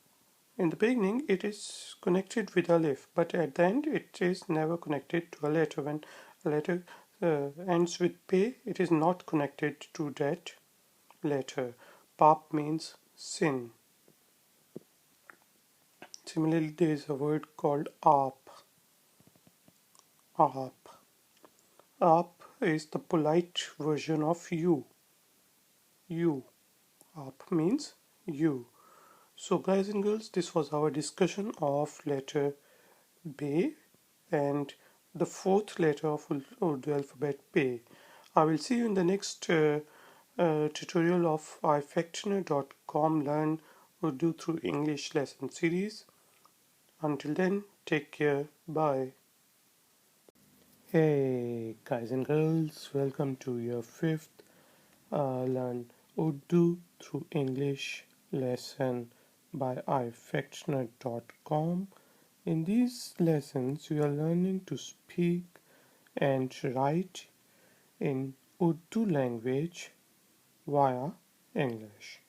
in the beginning it is connected with alif, but at the end it is never connected to a letter. When a letter ends with P, it is not connected to that letter. Pap means sin. Similarly, there is a word called Aap. Aap. Aap is the polite version of you. You. Aap means you. So guys and girls, this was our discussion of letter B and the fourth letter of Urdu alphabet P. I will see you in the next tutorial of ifactioner.com Learn Urdu through English lesson series. Until then, take care. Bye. Hey guys and girls, welcome to your fifth Learn Urdu through English lesson by ifactioner.com. In these lessons, you are learning to speak and write in Urdu language via English.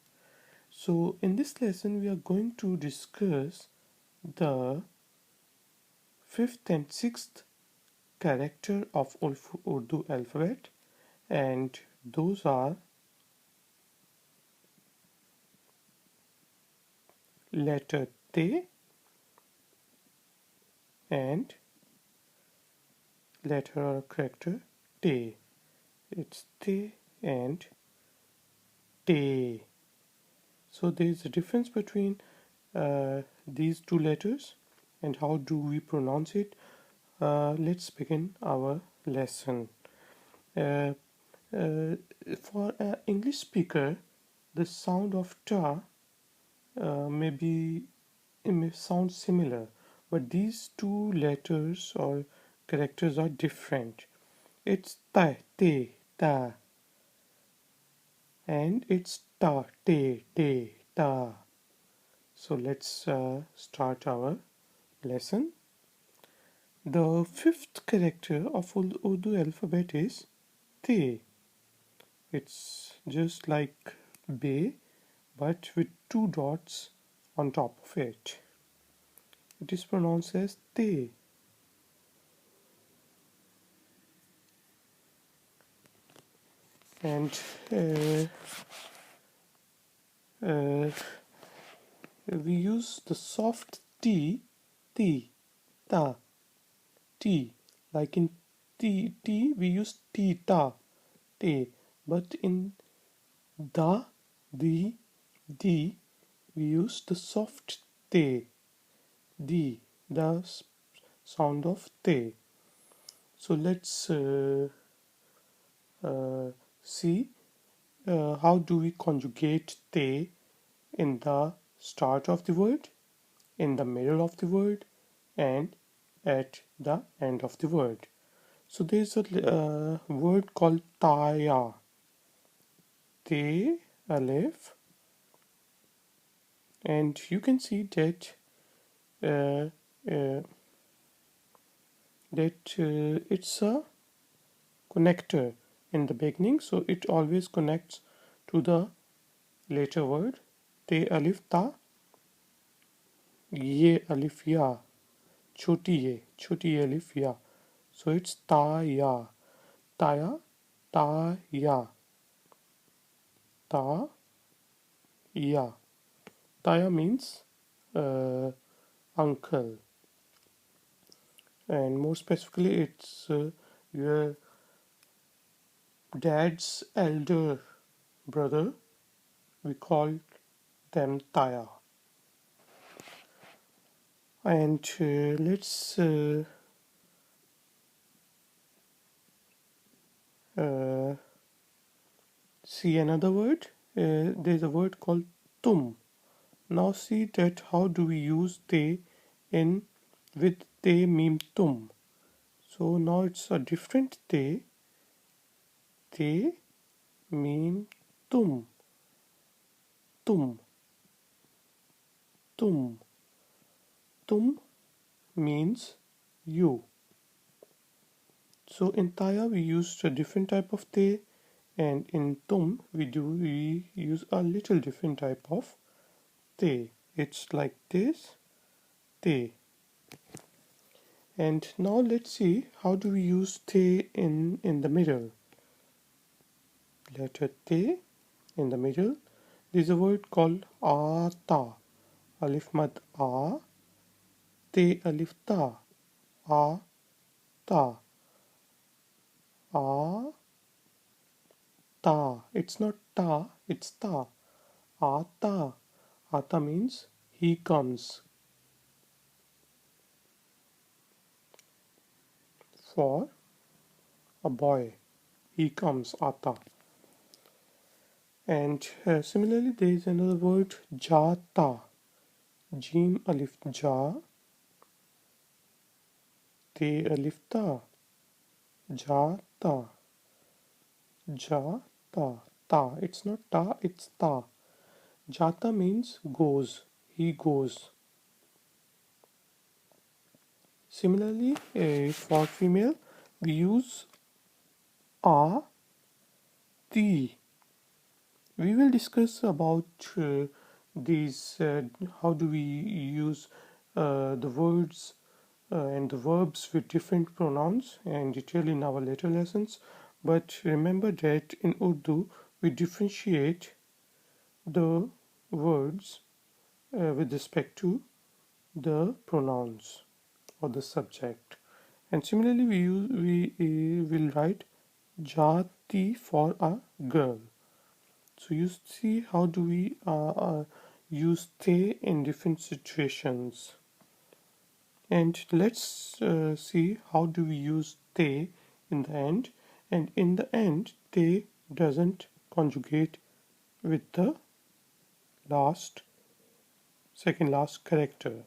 So, in this lesson, we are going to discuss the fifth and sixth character of Urdu alphabet, and those are letter T and letter or character T. It's T and T. So there is a difference between these two letters, and how do we pronounce it? Let's begin our lesson. Uh, for an English speaker, the sound of ta it may sound similar, but these two letters or characters are different. It's ta, te, ta, and it's ta, te, te, ta. So let's start our lesson. The fifth character of Urdu alphabet is te. It's just like be, but with two dots on top of it. It is pronounced as te. And we use the soft T, T, ta, T. Like in T, we use T, ta, te. But in da, the, we use the soft te, the sound of te. So let's see how do we conjugate te in the start of the word, in the middle of the word, and at the end of the word. So there's a word called taya. Te, alif, and you can see that uh, uh, it's a connector in the beginning, so it always connects to the later word. Te, alif, ta, ye, alif, ya, choti alif, ya. So it's ta, ya, taya, ta, ya, ta, ya. Taya means uncle, and more specifically, it's your dad's elder brother. We call them Taya. And let's uh, see another word. There's a word called tum. Now see that how do we use they in with they meme tum. So now it's a different they meme tum, tum, tum. Tum means you. So in Taya we used a different type of te, and in Tum we use a little different type of te. It's like this te. And now let's see how do we use te in the middle. Letter te in the middle. There's a word called ata. Alif mad a, te alif ta, a ta, a ta. It's not ta, it's ta. Ata. Ata means he comes. For a boy, he comes, ata. And similarly, there is another word, jata. Jim alif ja, te alif ta, jata, jata, ta. It's not ta, it's ta. Jata means goes, he goes. Similarly, for female, we use a, ti. We will discuss about these, how do we use the words and the verbs with different pronouns in detail in our later lessons. But remember that in Urdu, we differentiate the words with respect to the pronouns or the subject. And similarly, we will write jati for a girl. So you see how do we use te in different situations. And let's see how do we use te in the end. And in the end, te doesn't conjugate with the last, second last character.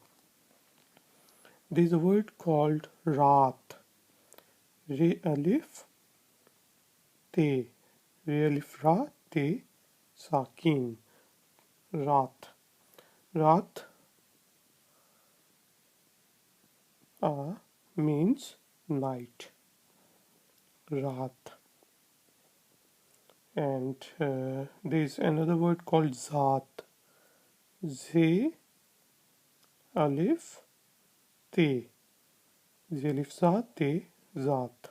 There is a word called raat. Re alif te. Re alif ra te sakin. Raat. Raat means night. Raat. And there is another word called zaat. Z alif te. Z alif za te zaat.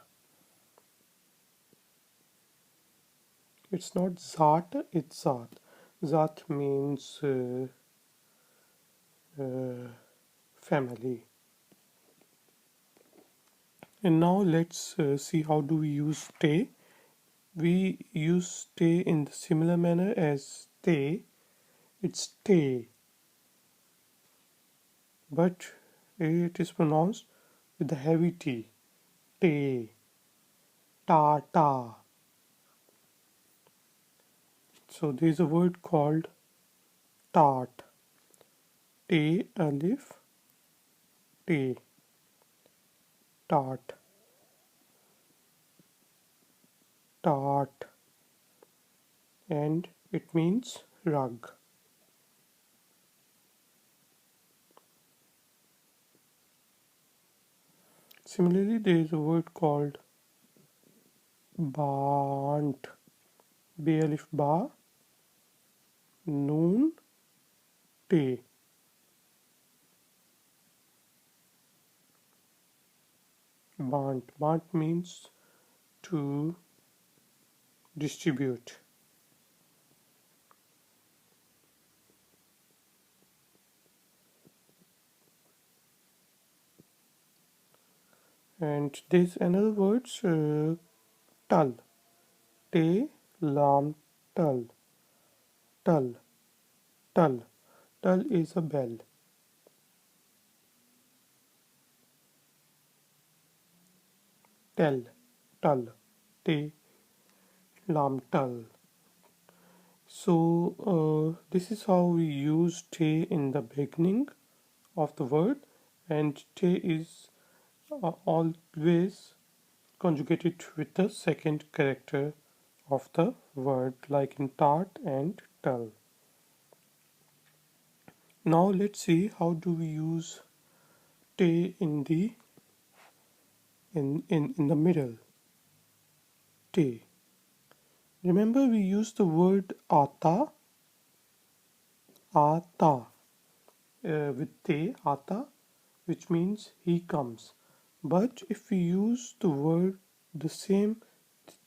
It's not zaat, it's zaat. Zaat means family. And now let's see how do we use te. We use te in the similar manner as te. It's te, but it is pronounced with the heavy T. Te, ta, ta. So there is a word called tart. Te alif te. Tart. Tart. And it means rug. Similarly, there is a word called bant. Be alif ba. Noon te. Bant. Bant means to distribute. And there's another word, tal. Te lam tal. Tal. Tal. Tal is a bell. Tel. Tal. Te lam tal. So this is how we use te in the beginning of the word, and te is always conjugated with the second character of the word, like in tart and tell. Now let's see how do we use te in the in the middle. Te. Remember we used the word ata, ata with te, ata, which means he comes. But if we use the same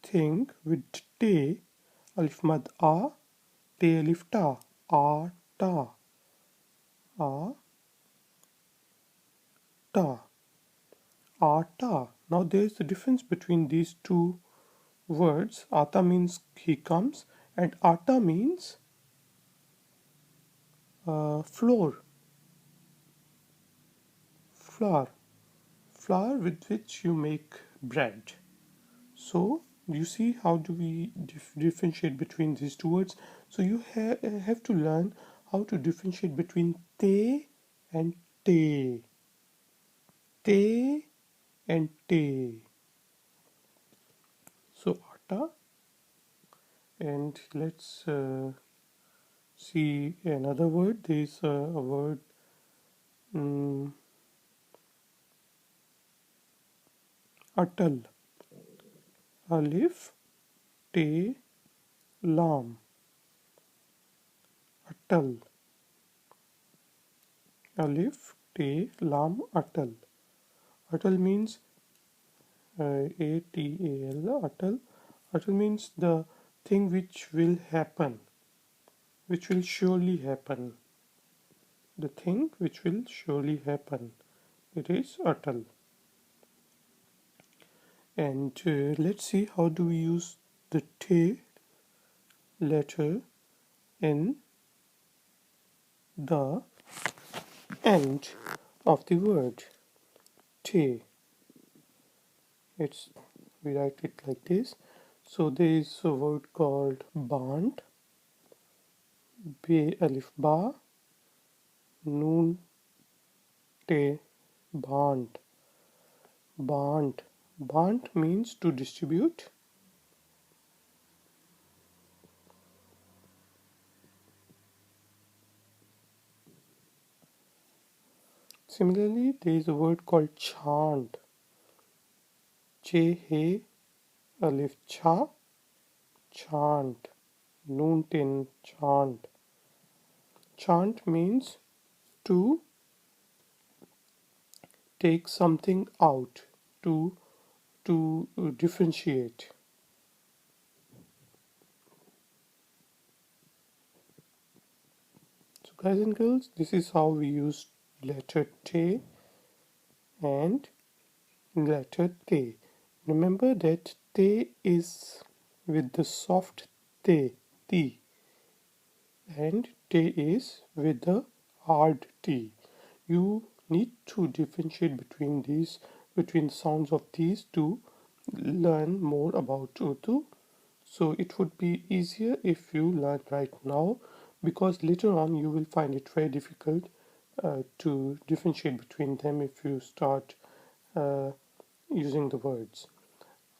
thing with te, alif mad a, te alif ta, a ta, a ta, a ta. Now there is a difference between these two words. Ata means he comes, and ata means flour, flour, flour with which you make bread. So you see how do we differentiate between these two words. So you have to learn how to differentiate between te and te, te and te. So atta, and let's see another word. There is a word um, atal, alif te lam, atal, alif te lam, atal. Atal means ATAL, atal. Atal means the thing which will happen, which will surely happen. The thing which will surely happen. It is atal. And let's see how do we use the T letter in the end of the word. T. It's we write it like this. So there is a word called band. B alif ba, noon te, band. Band. Band means to distribute. Similarly, there is a word called chant. Che he alif cha, chant. Noon tin, chant. Chant means to take something out, to differentiate. So guys and girls, this is how we use letter T and letter T. Remember that T is with the soft T, and T is with the hard T. You need to differentiate between sounds of these to learn more about Urdu. So it would be easier if you learn right now, because later on you will find it very difficult to differentiate between them if you start uh, using the words.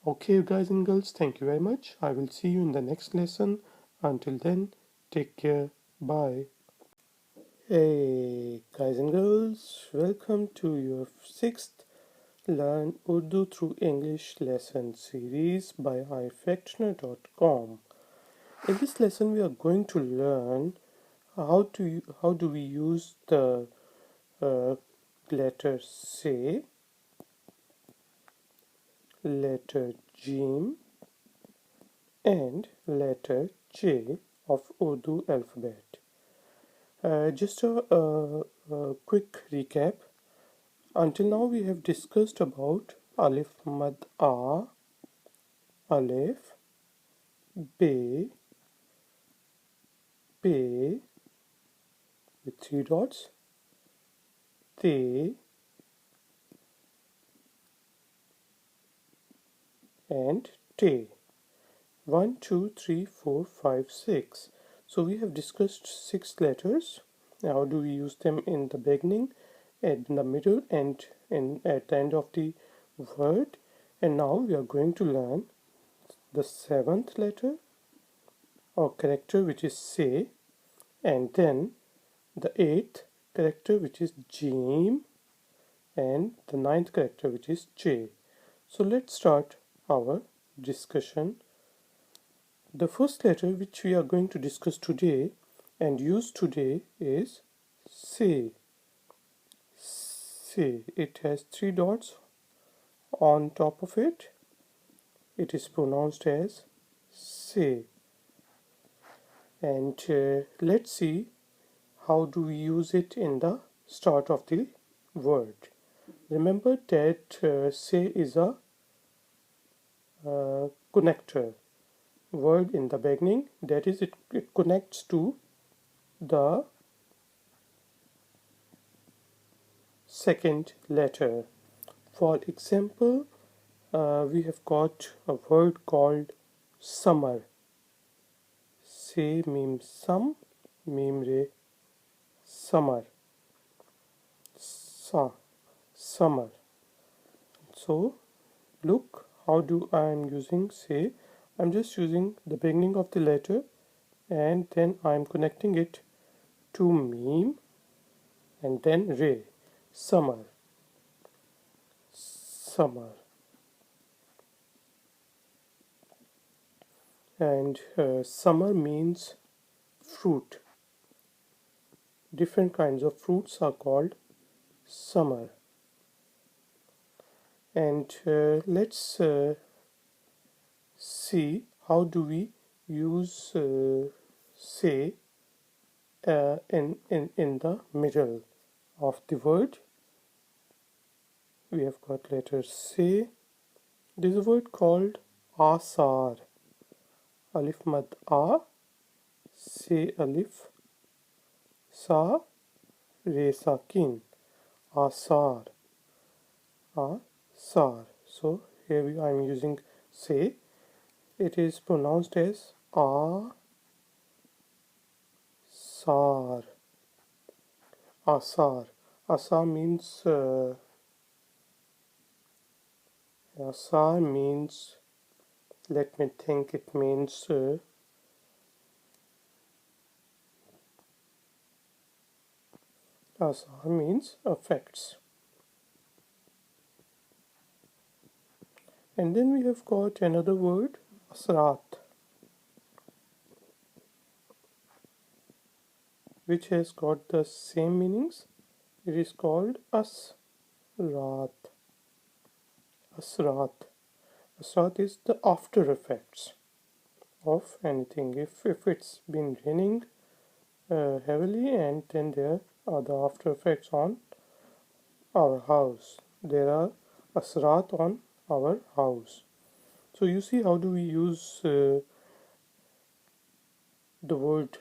Okay, guys and girls, thank you very much. I will see you in the next lesson. Until then, take care. Bye. Hey, guys and girls, welcome to your sixth Learn Urdu through English lesson series by ifactioner.com. In this lesson, we are going to learn how do we use the letter Se, letter Jim, and letter J of Urdu alphabet. Just a quick recap. Until now, we have discussed about Alif Mad A, Alif, Be, Be with three dots, Te, and Te. 1, 2, 3, 4, 5, 6. So we have discussed 6 letters. How do we use them in the beginning, in the middle, and at the end of the word? And now we are going to learn the 7th letter or character, which is Se, and then the 8th character, which is Jim, and the 9th character, which is J. So let's start our discussion. The first letter which we are going to discuss today and use today is Se. Se. It has three dots on top of it, it is pronounced as say. And let's see how do we use it in the start of the word. Remember that say is a connector word in the beginning, that is it connects to the second letter. For example, we have got a word called summer. Se mim sam, mim re summer. Sa, summer. So look how do I am using say. I'm just using the beginning of the letter and then I'm connecting it to mim and then re. Summer. Summer. And summer means fruit. Different kinds of fruits are called summer. And let's see how do we use say in the middle of the word. We have got letter say. There's a word called asar. Alif mad a, se alif, sa re sakin. Asar. Asar. So here I am using say. It is pronounced as asar. Asar. Asar means asar means, let me think, it means asar means affects. And then we have got another word, asrat, which has got the same meanings. It is called asrat. Asrat. Asrat is the after effects of anything. If it's been raining heavily and then there are the after effects on our house. There are asrat on our house. So you see how do we use the word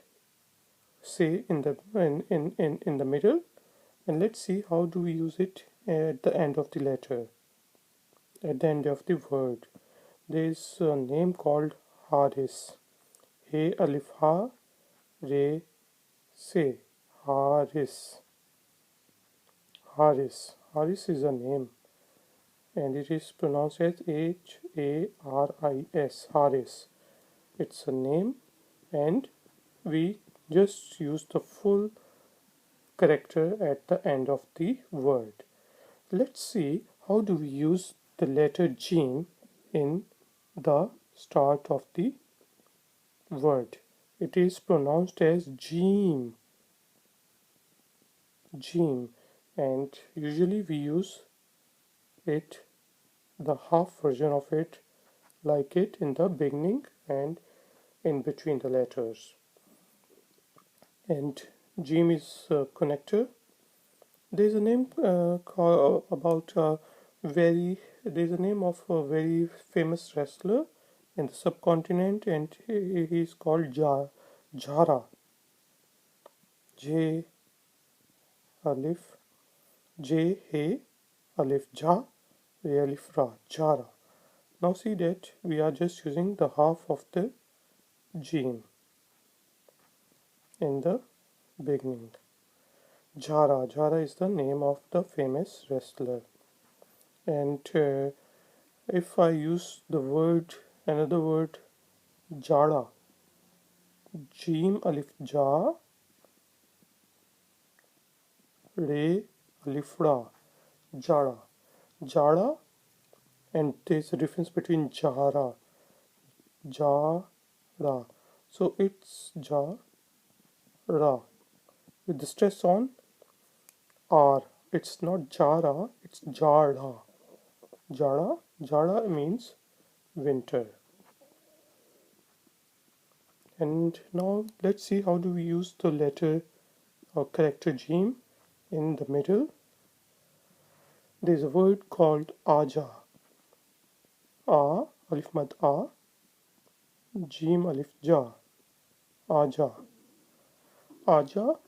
say in the middle, and let's see how do we use it at the end of the letter, at the end of the word. There is a name called Haris. He alif ha re se. Haris. Haris. Haris is a name and it is pronounced as Haris. Haris. It's a name and we just use the full character at the end of the word. Let's see how do we use the letter Jim in the start of the word. It is pronounced as Jim. Jim, and usually we use it, the half version of it, like it in the beginning and in between the letters. And Jim is a connector. There's a name about there's a name of a very famous wrestler in the subcontinent, and he is called Jara. J alif J he alif ja re alif ra, Jara. Now see that we are just using the half of the jim in the beginning. Jara. Jara is the name of the famous wrestler. And if I use the word, another word, Jara, Jim alif ja, Re alif ra, Jara. Jara, and there's a difference between Jara, Jara. So it's Jara with the stress on R. It's not Jara, it's Jara. Jada. Jada means winter. And now let's see how do we use the letter or character Jim in the middle. There is a word called Aja. A, alif mad A, Jim alif Ja. Aja. Aja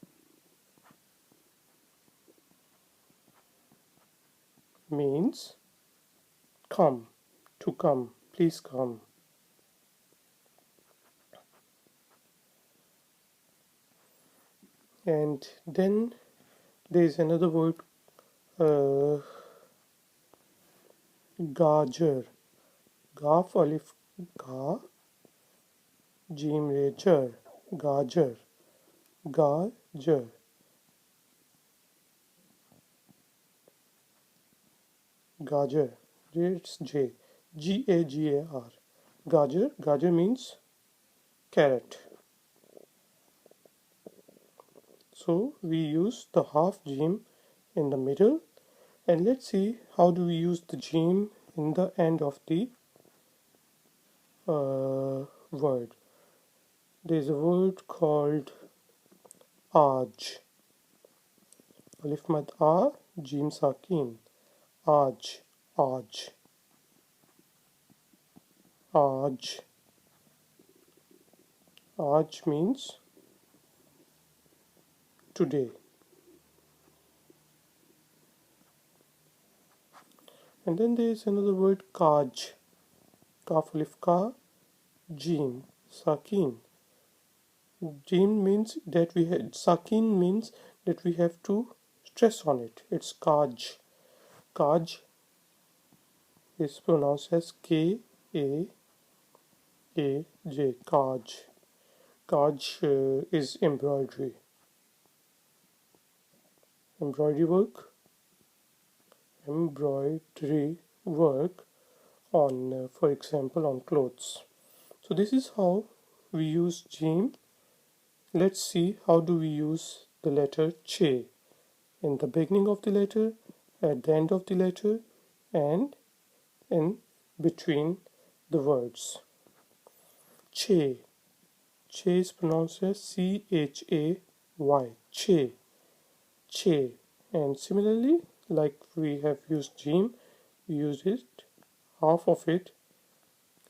means come, to come, please come. And then there is another word, uh, Gajar. Gaf alif Ga, Jim re Jar. Gajar. Gajar. Gajar. It's J. Gagar. Gajar. Gajar means carrot. So we use the half jim in the middle, and let's see how do we use the jim in the end of the word. There's a word called aj. Alif mad a, jim sakin. Aj. Aj. Aj. Aj means today. And then there is another word kaj. Kaf alif ka, jim sakin. Jim means that we had sakin means that we have to stress on it. It's kaj. Kaj is pronounced as K-A-A-J. Kaj. Kaj is embroidery. Embroidery work. Embroidery work on, for example, on clothes. So this is how we use jim. Let's see how do we use the letter che in the beginning of the letter, at the end of the letter, and in between the words. Che. Che is pronounced as C-H-A-Y. Che. Che. And similarly, like we have used jim, we use it, half of it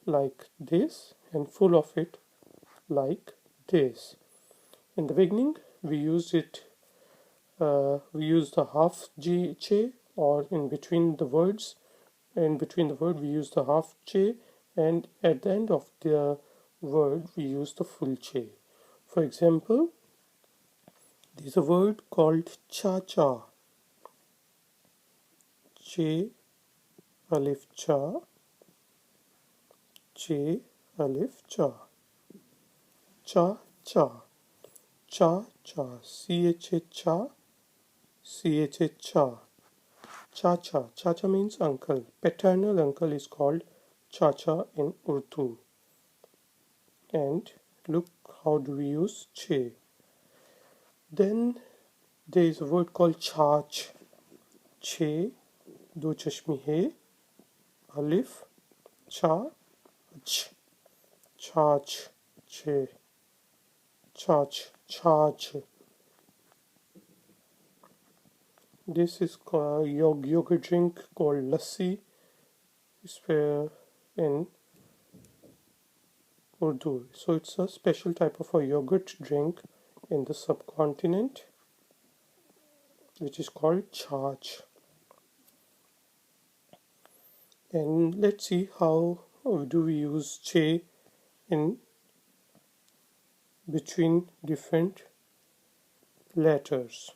like this and full of it like this. In the beginning, we use it. We use the half che, or in between the words. In between the word, we use the half che, and at the end of the word, we use the full che. For example, there's a word called cha-cha. Che alif cha, che alif cha. Cha-cha. Cha-cha. C-H-A cha, C-H-A cha. Chacha. Chacha means uncle. Paternal uncle is called Chacha in Urdu. And look how do we use che. Then there is a word called chach. Che, do chashmi he, alif, cha, ch. Chach, che. Chach, chach. This is called yogurt drink called lassi. It's in Urdu. So it's a special type of a yogurt drink in the subcontinent, which is called chach. And let's see how do we use che in between different letters.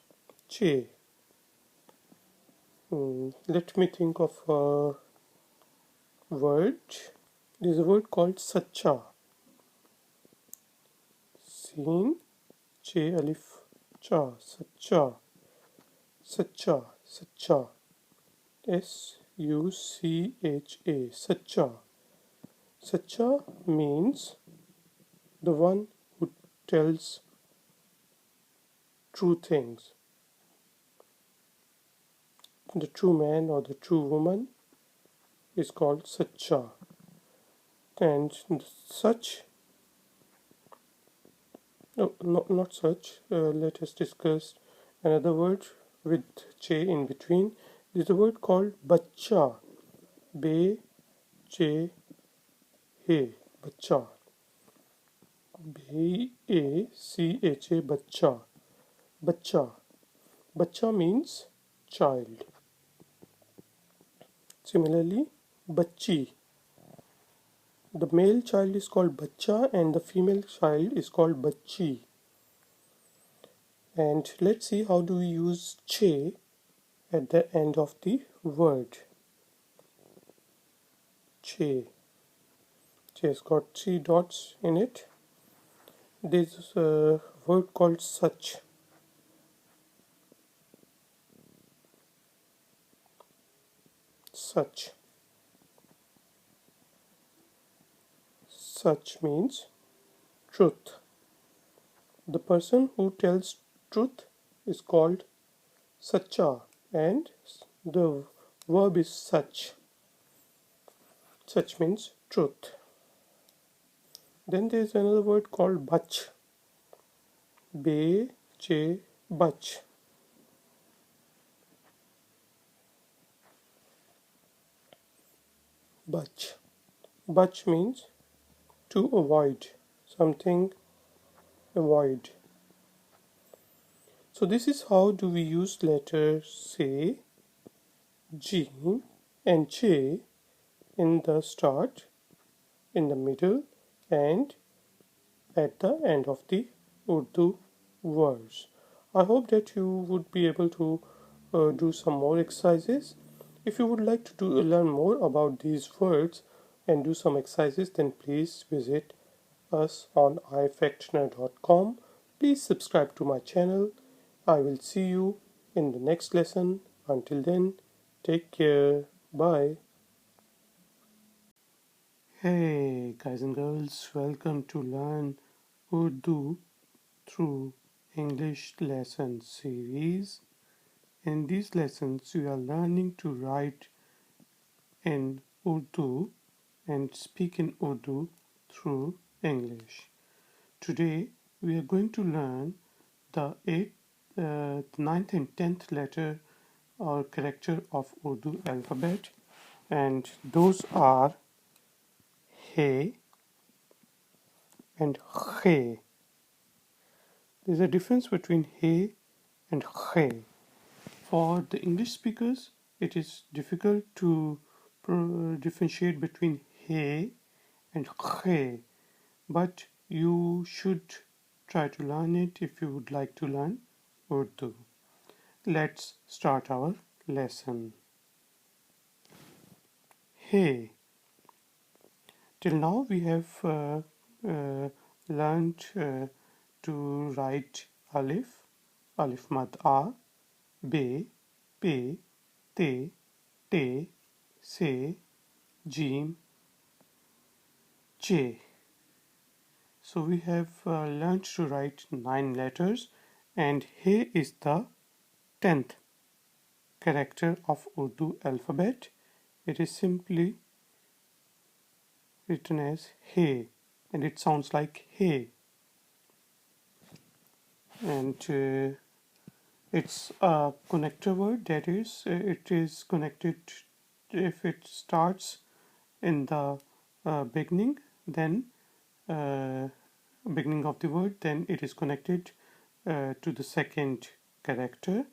Che. Let me think of a word. There's a word called sacha. Seen, che alif cha, sacha. Sacha, sacha. S-U-C-H-A, sacha. Sacha means the one who tells true things. The true man or the true woman is called sacha, and such, no, not such. Let us discuss another word with che in between. This is a word called bacha. Be che he, bacha. B-A-C-H-A, bacha. Bacha. Bacha means child. Similarly, bachi. The male child is called bacha and the female child is called bachi. And let's see how do we use che at the end of the word. Che. Che has got three dots in it. There's a word called such. Such. Such means truth. The person who tells truth is called sacha, and the verb is such. Such means truth. Then there is another word called bach. Be che bach. Bach. Bach means to avoid something. Avoid. So this is how do we use letters say, jim and che in the start, in the middle, and at the end of the Urdu words. I hope that you would be able to do some more exercises. If you would like to learn more about these words and do some exercises, then please visit us on ifactioner.com. Please subscribe to my channel. I will see you in the next lesson. Until then, take care. Bye. Hey guys and girls, welcome to Learn Urdu through English lesson series. In these lessons, we are learning to write in Urdu and speak in Urdu through English. Today, we are going to learn the 9th and 10th letter or character of Urdu alphabet, and those are he and khe. There's a difference between he and khe. For the English speakers, it is difficult to differentiate between he and khe, but you should try to learn it if you would like to learn Urdu. Let's start our lesson. He. Till now we have learned to write alif, alif mad a, be, pe, te, te, se, jim, che. So we have learned to write 9 letters, and he is the 10th character of Urdu alphabet. It is simply written as he, and it sounds like he. And it's a connector word, that is, it is connected if it starts in the beginning, then beginning of the word, then it is connected to the second character,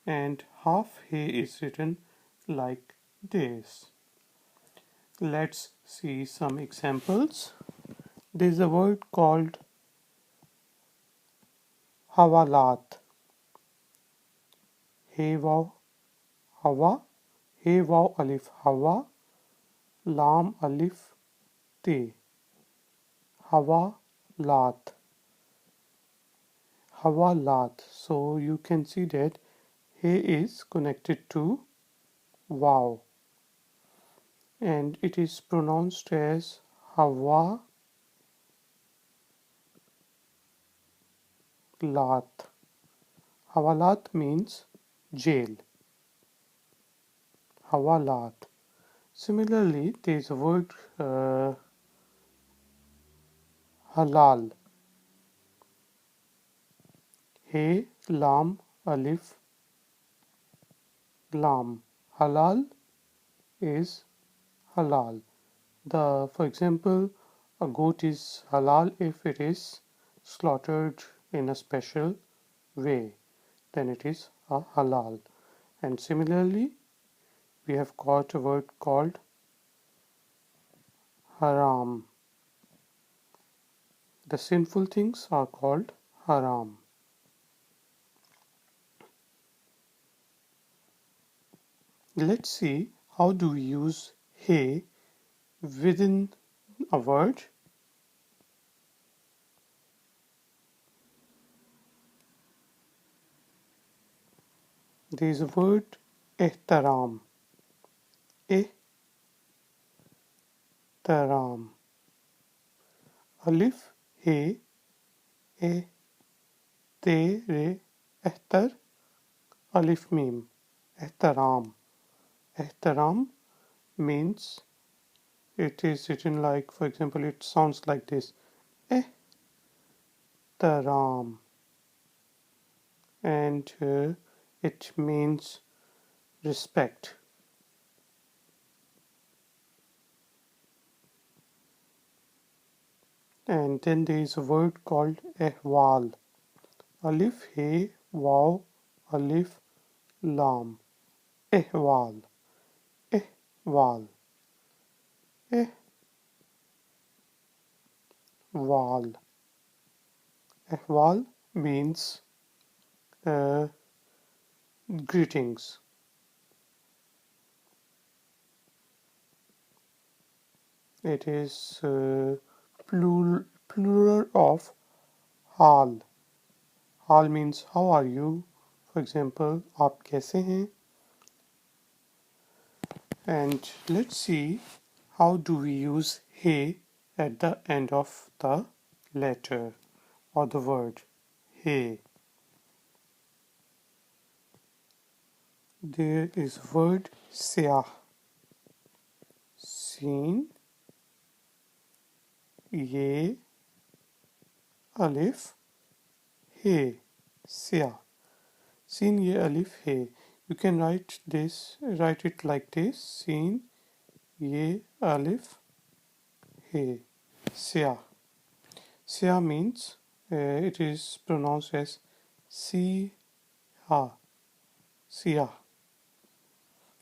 and half he is written like this. Let's see some examples. There is a word called hawalat. He waw hawa, he waw alif hawa, lam alif te. Hawalat. Hawalat. So you can see that he is connected to waw, and it is pronounced as hawalat. Hawalat means jail. Hawalat. Similarly, there is a word halal. He, lam, alif, lam. Halal is halal. For example, a goat is halal if it is slaughtered in a special way, then it is a halal. And similarly, we have got a word called haram. The sinful things are called haram. Let's see how do we use he within a word. There is a word ihtaram. Ihtaram. Alif, he, e, te, re, ihtar, alif, mim. Ihtaram. Ihtaram means it is written like, for example, it sounds like this. Ihtaram. And it means respect. And then there is a word called ehwal. Alif, he, waw, alif, lam. Ehwal. Ehwal. Ehwal. Ehwal means uh, greetings. It is plural of hal. Hal means how are you? For example, आप कैसे हैं? And let's see how do we use he at the end of the letter or the word he. There is word siyah. Sin, ye, alif, he. Siyah. Sin, ye, alif, he. You can write it like this. Sin, ye, alif, he. Siyah. Siyah means it is pronounced as siha. Siyah.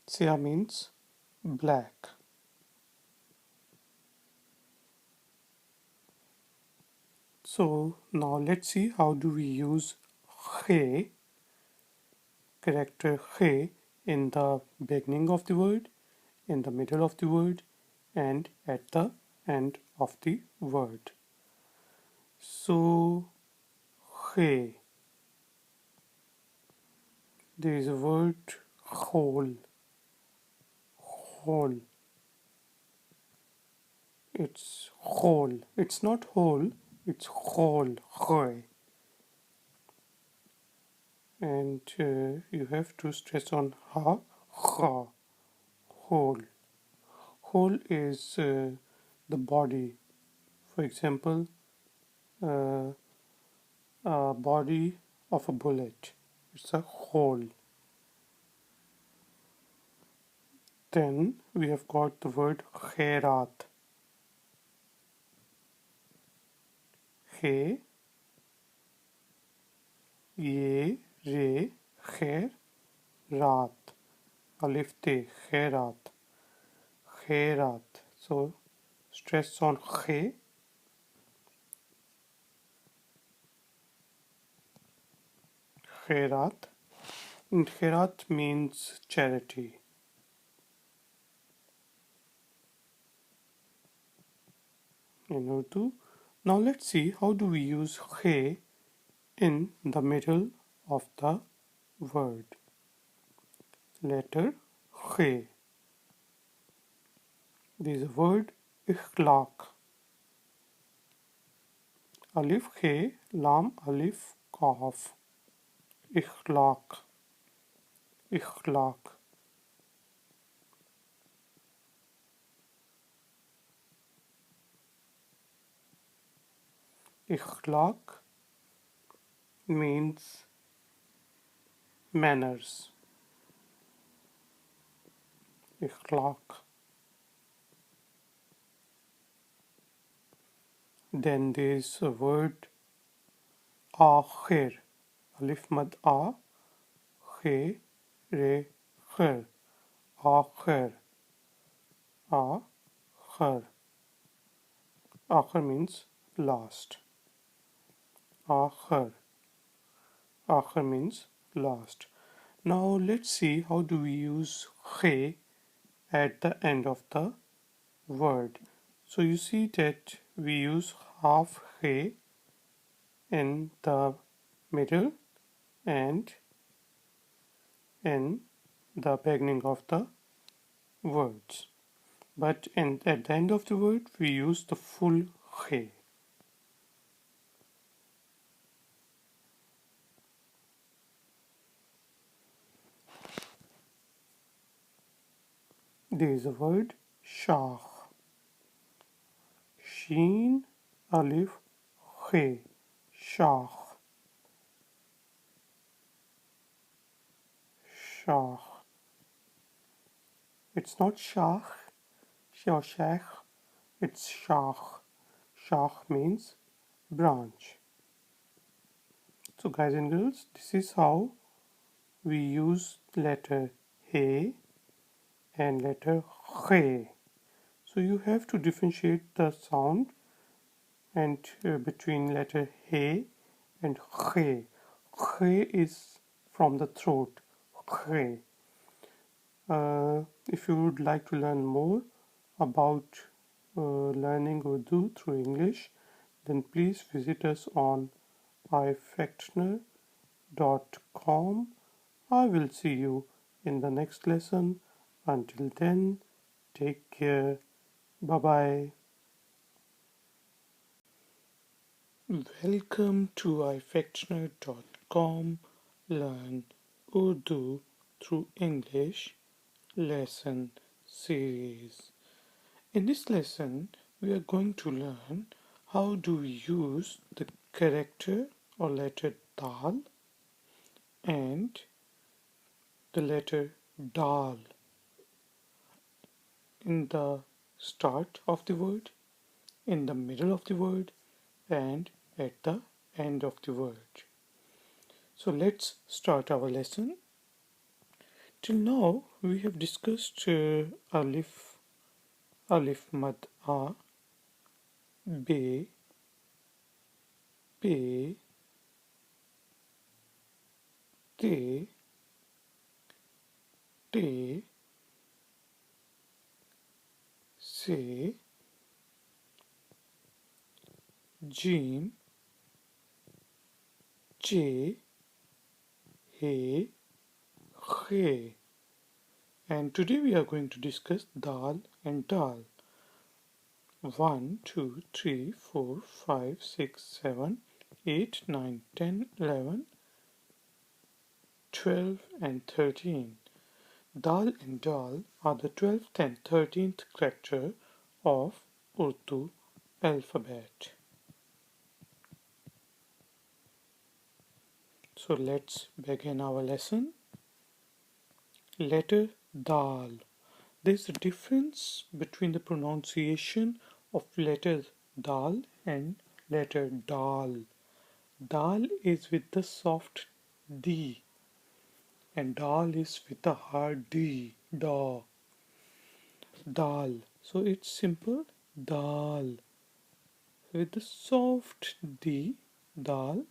Siyah means black. So now let's see how do we use he, character he, in the beginning of the word, in the middle of the word, and at the end of the word. So he, there is a word whole. Whole. It's whole. It's not whole. It's whole. He. And you have to stress on ha, ha. Whole. Whole is the body. For example, uh, a body of a bullet. It's a whole. Then we have got the word khairat. Khe, ye, re, khair, rat. Alif te, khairat. Khairat. So stress on khe. Khairat. And khairat means charity. In Urdu. Now let's see how do we use khe in the middle of the word. Letter khe. There is a word ikhlaq. Alif khe, lam alif kaf. Ikhlaq. Ikhlaq. Ikhlaq means manners. Ikhlaq. Then there is a word akhir. Alif mad a, khe, re, khir. Akhir. Akhir. Akhir means last. Akhir. Akhir means last. Now let's see how do we use khe at the end of the word. So you see that we use half khe in the middle and in the beginning of the words. But at the end of the word we use the full khe. There is a word shah. Sheen alif khe. Shah. Shah. It's not shah or sheikh. It's shah. Shah means branch. So guys and girls, this is how we use letter he and letter khe. So you have to differentiate the sound and between letter he and khe. Khe is from the throat. Khe. If you would like to learn more about learning Urdu through English, then please visit us on ifactioner.com. I will see you in the next lesson. Until then, take care. Bye bye. Welcome to ifactioner.com. Learn Urdu through English lesson series. In this lesson, we are going to learn how do we use the character or letter dal and the letter dal in the start of the word, in the middle of the word, and at the end of the word. So let's start our lesson. Till now, we have discussed alif mad a, be, pe, te, te, se, jim, che, he, khe. And today we are going to discuss dal and dal. 1, 2, 3, 4, 5, 6, 7, 8, 9, 10, 11, 12 and 13. Dal and dal are the 12th and 13th character of Urdu alphabet. So let's begin our lesson. Letter dal. There's a difference between the pronunciation of letter dal and letter dal. Dal is with the soft D and dal is with the hard D. Da. Dal. So it's simple dal with the soft D. Dal.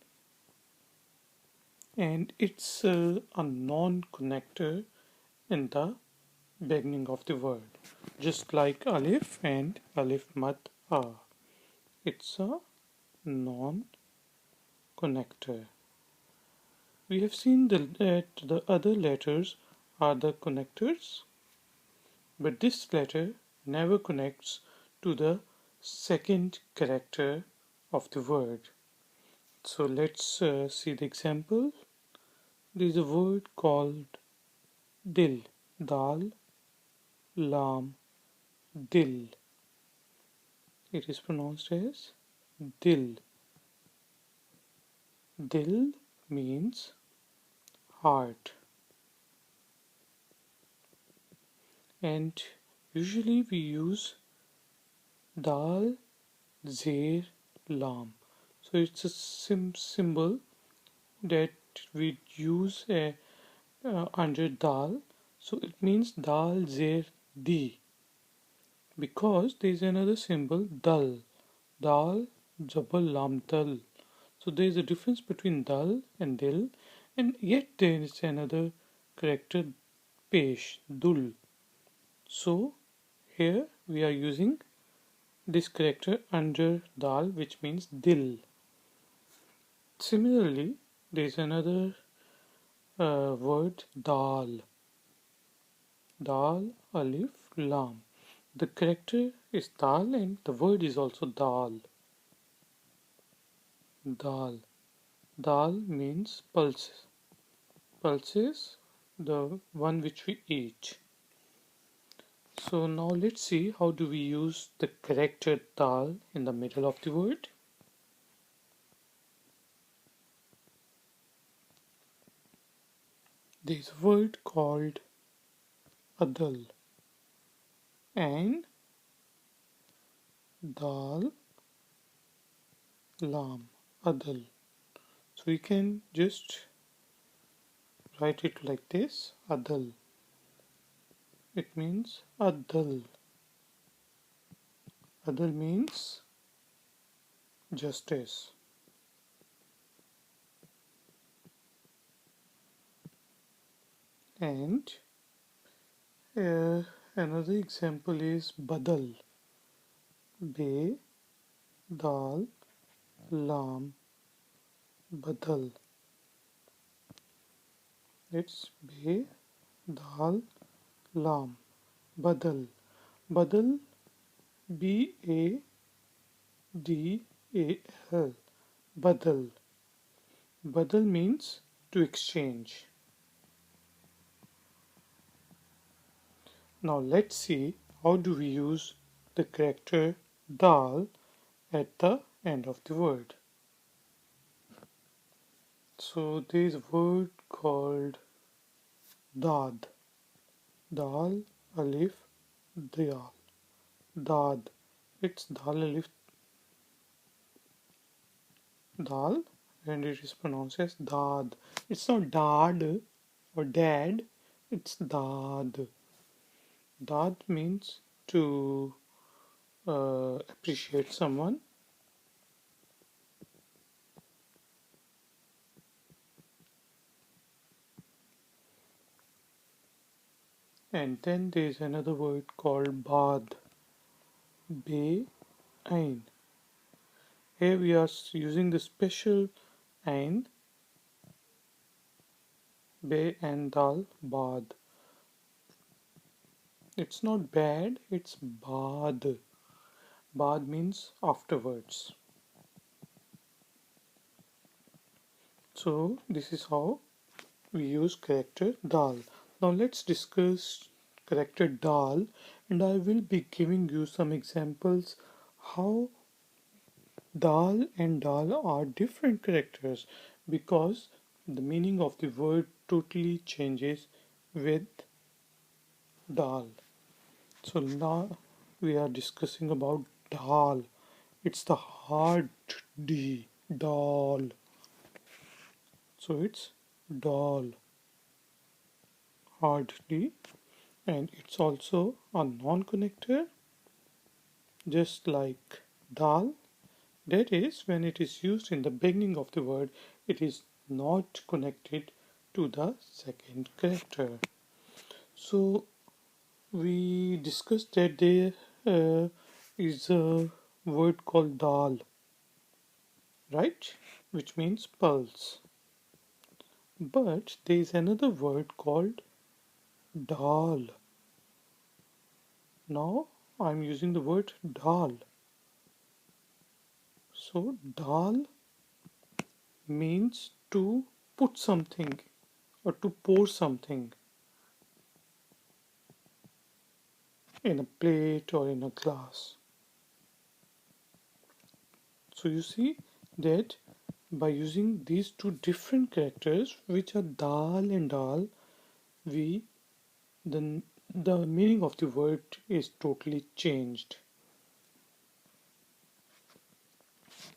And it's a non-connector in the beginning of the word, just like alif and alif mad a. It's a non-connector. We have seen that the other letters are the connectors, but this letter never connects to the second character of the word. So let's see the example. There is a word called dil. Dal, lam, dil. It is pronounced as dil. Dil means heart, and usually we use dal, zer, lam. So it's a symbol that we use under dal. So it means dal, zer, di, because there is another symbol dal, dal, jabal, lam, dal. So there is a difference between dal and dil, and yet there is another character pesh, dul. So here we are using this character under dal, which means dil. Similarly, there is another word dal, dal, alif, lam. The character is dal and the word is also dal. Dal. Dal means pulses. Pulses, the one which we eat. So now let's see how do we use the character dal in the middle of the word. There is a word called adal and dal, lam, adal. So we can just write it like this, adal. It means adal. Adal means justice. And another example is badal. Be, dal, lam, badal. It's be, dal, lam, badal. Badal, B-A-D-A-L. Badal. Badal means to exchange. Now let's see how do we use the character dal at the end of the word. So there is a word called dad. Dal, alif, dal. Dad. It's dal, alif, dal, and it is pronounced as dad. It's not dad or dad, it's dad. Dad means to appreciate someone. And then there is another word called bad. Be, ain. Here we are using the special ain, be and dal, bad. It's not bad, it's bad. Bad means afterwards. So this is how we use character dal. Now let's discuss character dal, and I will be giving you some examples how dal and dal are different characters, because the meaning of the word totally changes with dal. So now we are discussing about dal. It's the hard D, dal. So it's dal, hard D, and it's also a non-connector, just like dal. That is, when it is used in the beginning of the word, it is not connected to the second character. So we discussed that there is a word called dal, right? Which means pulse. But there is another word called dal. Now I'm using the word dal. So dal means to put something or to pour something in a plate or in a glass. So you see that by using these two different characters, which are dal and dal, we then the meaning of the word is totally changed.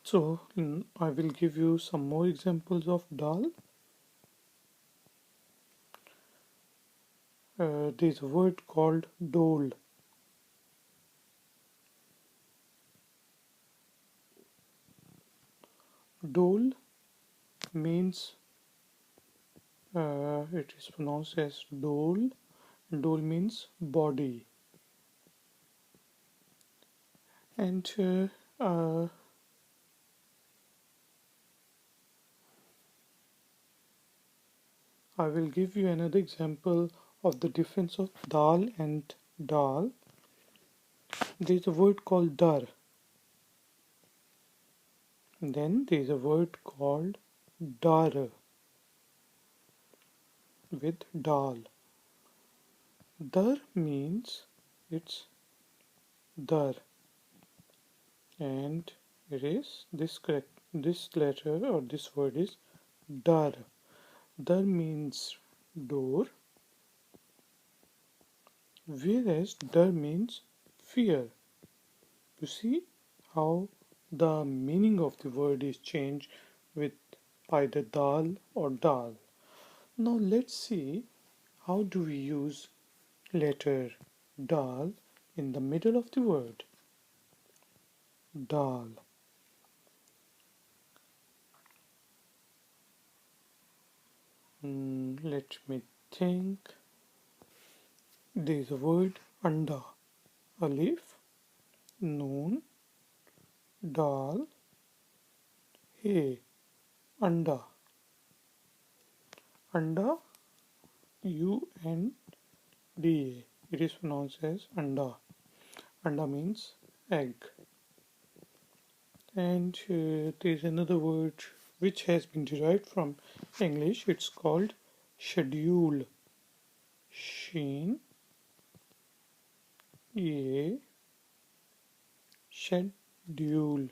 So I will give you some more examples of dal. There's a word called dole. Dole means it is pronounced as dole. Dole means body, and I will give you another example of the difference of dal and dal. There is a word called dar. Then there is a word called dar with dal. Dar means it's dar, and it is this correct. This letter or this word is dar. Dar means door, whereas dar means fear. You see how the meaning of the word is changed with either dal or dal. Now let's see how do we use letter dal in the middle of the word. Dal. Let me think. There is a word anda. Alif, noon, dal, he. Anda. Anda, U-N-D-A. It is pronounced as anda. Anda means egg. And there is another word which has been derived from English. It's called schedule. Sheen, ye, schedule.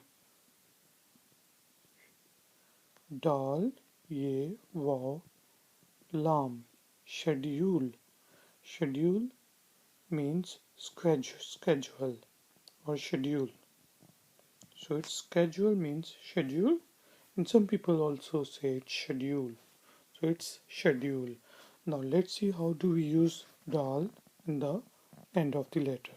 Dal, ye, wow, lam. Schedule. Schedule means schedule or schedule. So its schedule means schedule, and some people also say it's schedule. So it's schedule. Now let's see how do we use dal in the end of the letter.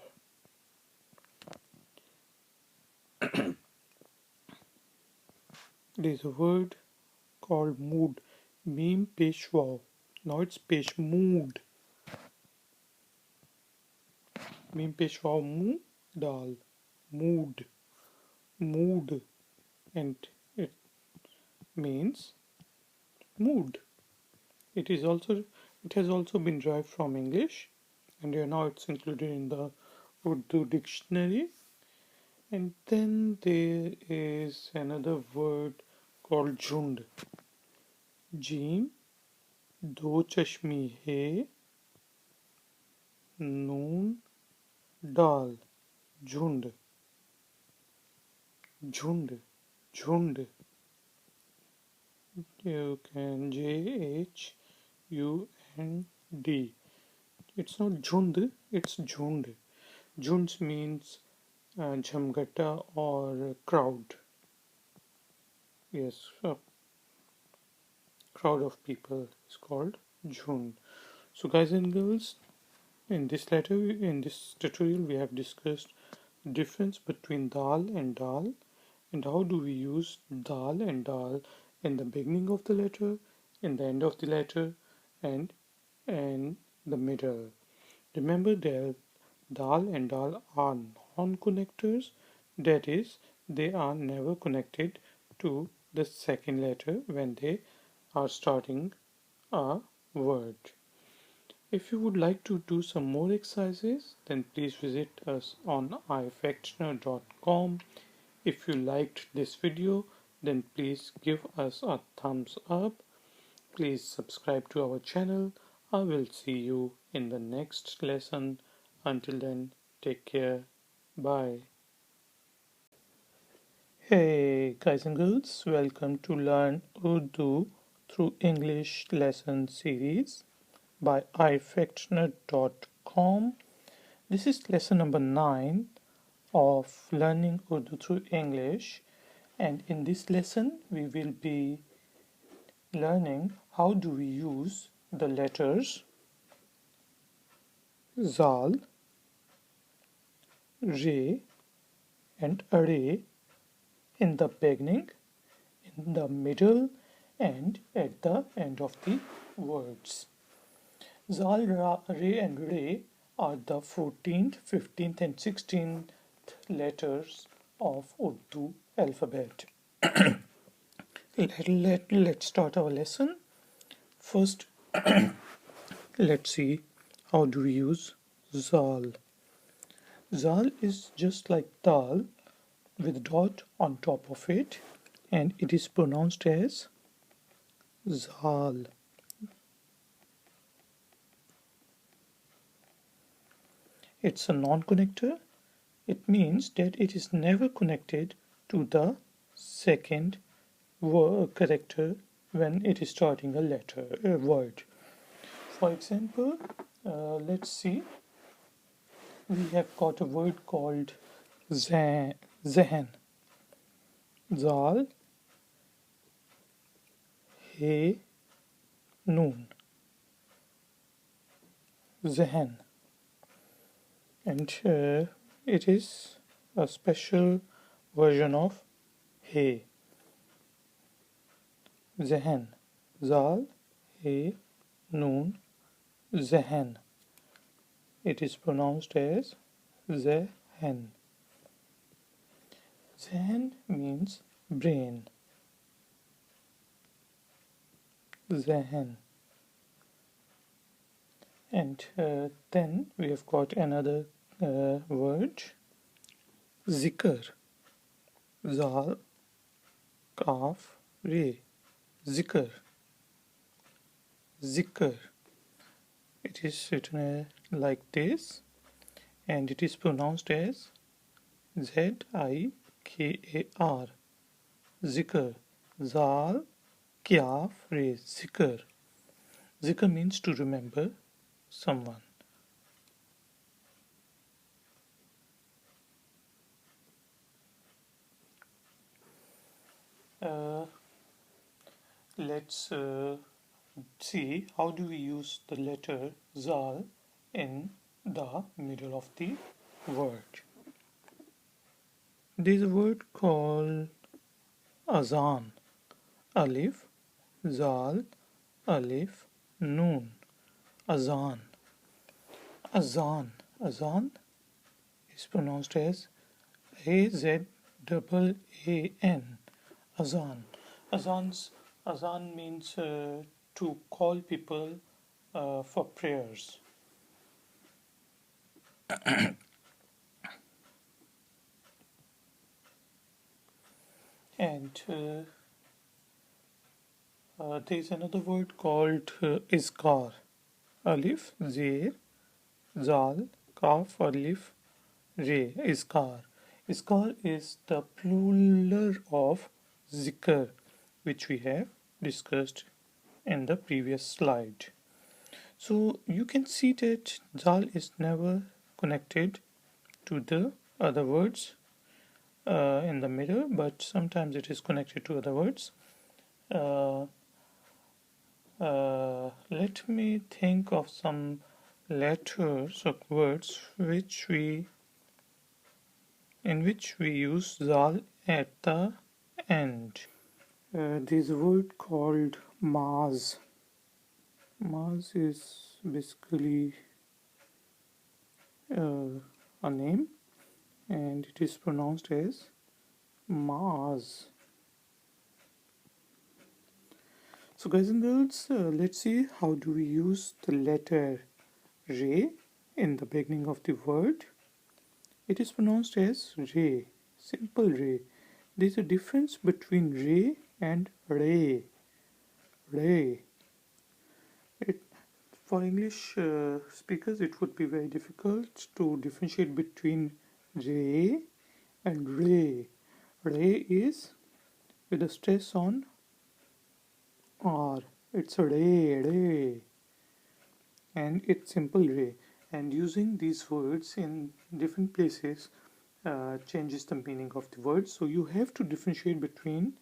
There is a word called mood. Meme peshwaw. Now it's pesh mood. Meme peshwaw mu dal. Mood. Mood. And it means mood. It has also been derived from English, and now it's included in the Urdu dictionary. And then there is another word called jhund. Jim, do chashmi hai, noon, dal. Jhund. Jhund. Jhund. You can Jhund. It's not jhund, it's jhund. Jhund means jhamgata or crowd. Yes, a crowd of people is called jhund. So guys and girls, in this tutorial we have discussed difference between dal and how do we use dal and dal in the beginning of the letter, in the end of the letter, and in the middle. Remember that dal and dal are non-connectors, that is, they are never connected to the second letter when they are starting a word. If you would like to do some more exercises, then please visit us on ifactioner.com. If you liked this video, then please give us a thumbs up. Please subscribe to our channel. I will see you in the next lesson. Until then, take care. Bye. Hey. Hey guys and girls, welcome to Learn Urdu through English lesson series by ifactner.com. This is lesson number 9 of Learning Urdu through English, and in this lesson we will be learning how do we use the letters zal, re and re in the beginning, in the middle, and at the end of the words. Zal, Ra, Re, and Re are the 14th, 15th, and 16th letters of Urdu alphabet. Let's start our lesson. First, let's see how do we use Zal. Zal is just like Dal with dot on top of it, and it is pronounced as Zal. It's a non-connector. It means that it is never connected to the second character when it is starting a word. For example, let's see. We have got a word called zehen. Zal, he, noon. Zehen. And it is a special version of he. Zehen. Zal, he, noon, zehen. It is pronounced as zehen. Zehen means brain. Zehen. And then we have got another word, zikr. Zal, kaf, re. Zikr. Zikr. It is written like this, and it is pronounced as Zikar. Zikr. Zal, kaf, re. Zikr. Zikr means to remember someone. Let's see how do we use the letter Zal in the middle of the word. There is a word called azan. Alif, Zal, Alif, Noon. Azan. Azan. Azan is pronounced as Azan. Azan. Azan means to call people for prayers. And there is another word called Izkar. Alif, Zir, Zal, Kaf, Alif, Re. Izkar. Izkar is the plural of Zikr, which we have discussed in the previous slide. So you can see that Zal is never connected to the other words in the middle, but sometimes it is connected to other words. Let me think of some letters or words in which we use Zal at the end. There's a word called Maz. Maz is basically a name, and it is pronounced as Maz. So guys and girls, let's see how do we use the letter Re in the beginning of the word. It is pronounced as Re, simple Re. There is a difference between Re and Re. Re. For English speakers, it would be very difficult to differentiate between Re and Re. Re is with a stress on R. It's a re, and it's simple re. And using these words in different places changes the meaning of the word. So you have to differentiate between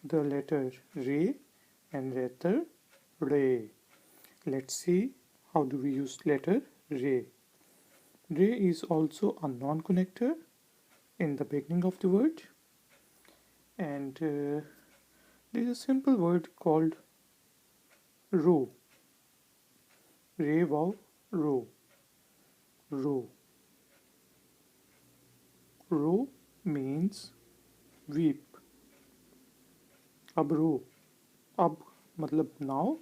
the letter re and letter re. Let's see how do we use letter re. Re is also a non-connector in the beginning of the word, and there is a simple word called row. Re wow row. Row. Row means weep. Ab ro. Ab matlab now,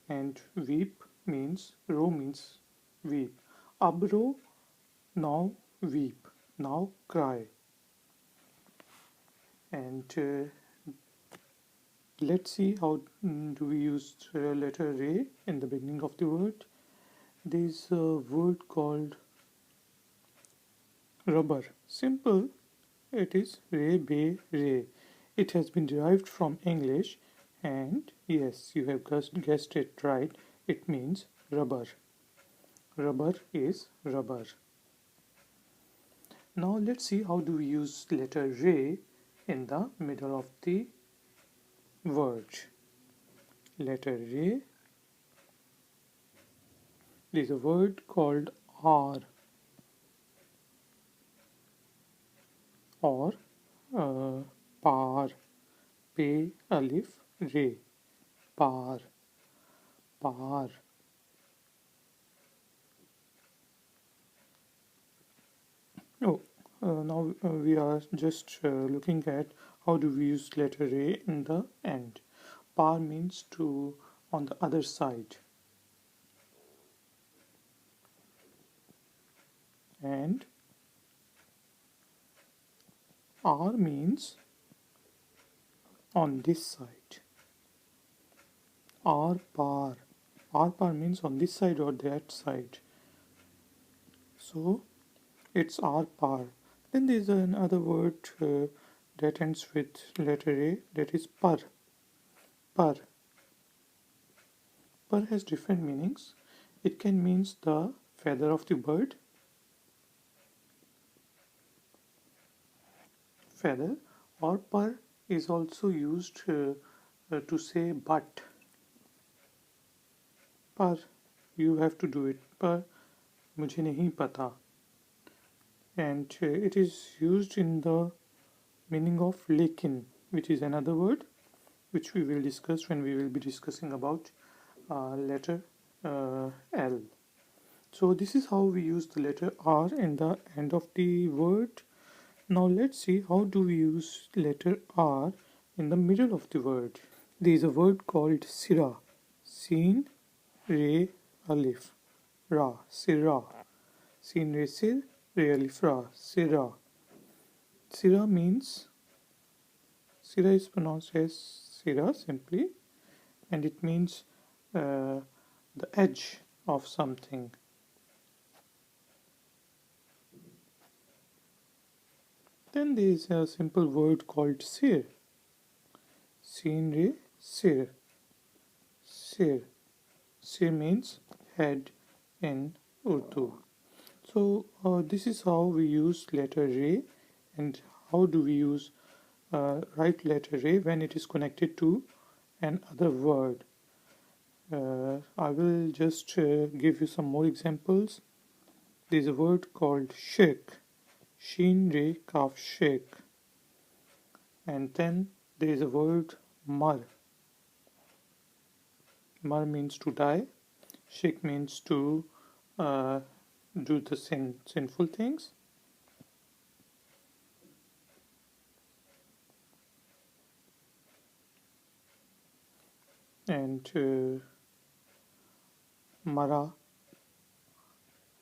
and weep means row means weep. Ab ro, now weep. Now cry. And let's see how do we use letter re in the beginning of the word. There is a word called rubber. Simple, it is re be re. It has been derived from English, and yes, you have guessed it right. It means rubber. Rubber is rubber. Now let's see how do we use letter re in the middle of the word. Letter re. There is a word called R, or par. Pe alif re. Par. Par. Oh, now we are just looking at how do we use letter A in the end. Par means to on the other side, and R means on this side. R par. R par means on this side or that side. So it's R par. Then there is another word that ends with letter A, that is par. Par. Par has different meanings. It can mean the feather of the bird, feather, or par is also used to say but. Par, you have to do it. Par, mujhe nahi pata. And it is used in the meaning of lekin, which is another word which we will discuss when we will be discussing about letter L. So this is how we use the letter R in the end of the word. Now let's see how do we use letter R in the middle of the word. There is a word called sira. Sin, re, alif, ra, sira. Sin, re, sir, re, alif, ra, sira. Sira means, sira is pronounced as sira simply, and it means the edge of something. Then there is a simple word called sir. Sin, re, sir. Sir. Sir means head in Urdu. So this is how we use letter re, and how do we use write letter re when it is connected to another word. I will just give you some more examples. There is a word called shirk. Shin re kaf shirk. And then there is a word mar. Mar means to die. Shirk means to do the sinful things. And mara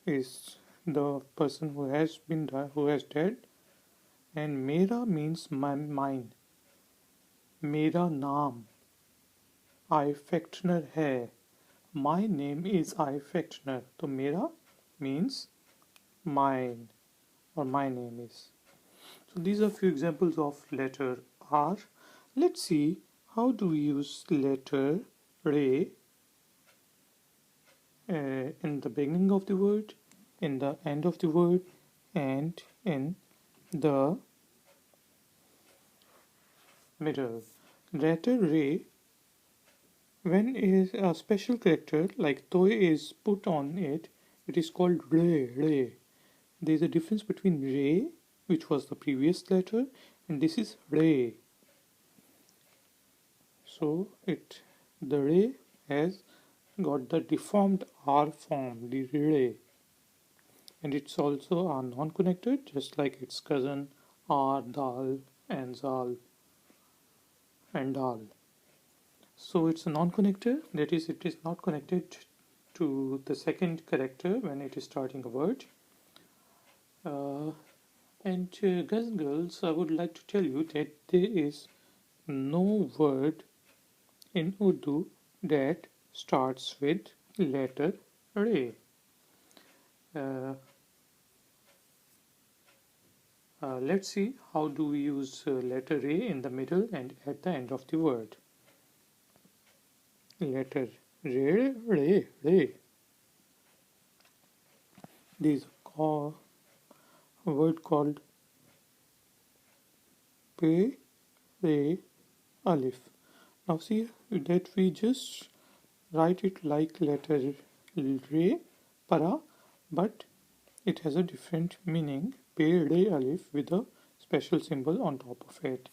is the person who has been who has died. And mera means mine. Mera naam I Fechner hai. My name is I Fechner. So mera means mine, or my name is. So these are few examples of letter R. Let's see how do we use letter re in the beginning of the word, in the end of the word, and in the middle. Letter re, when is a special character like toy is put on it, it is called re. There is a difference between re, which was the previous letter, and this is re. So the re has got the deformed R form, the re, and it's also a non-connected, just like its cousin R, dal, and zal, and dal. So it's a non-connector, that is, it is not connected to the second character when it is starting a word. And guys and girls, I would like to tell you that there is no word in Urdu that starts with letter re. Uh, let's see how do we use letter re in the middle and at the end of the word. Letter re. There is a word called pe re alif. Now see that we just write it like letter re para, but it has a different meaning. Pe re alif with a special symbol on top of it.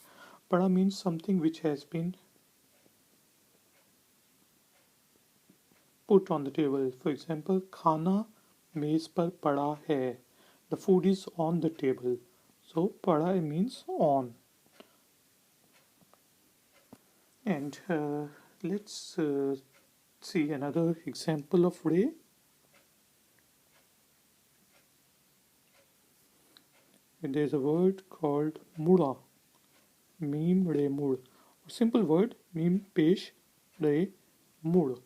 Para means something which has been put on the table. For example, khana मेज पर पड़ा है. The food is on the table. So पड़ा means on. And let's see another example of re. There's a word called muda. Mim re mud. A simple word. Mim pesh re mud.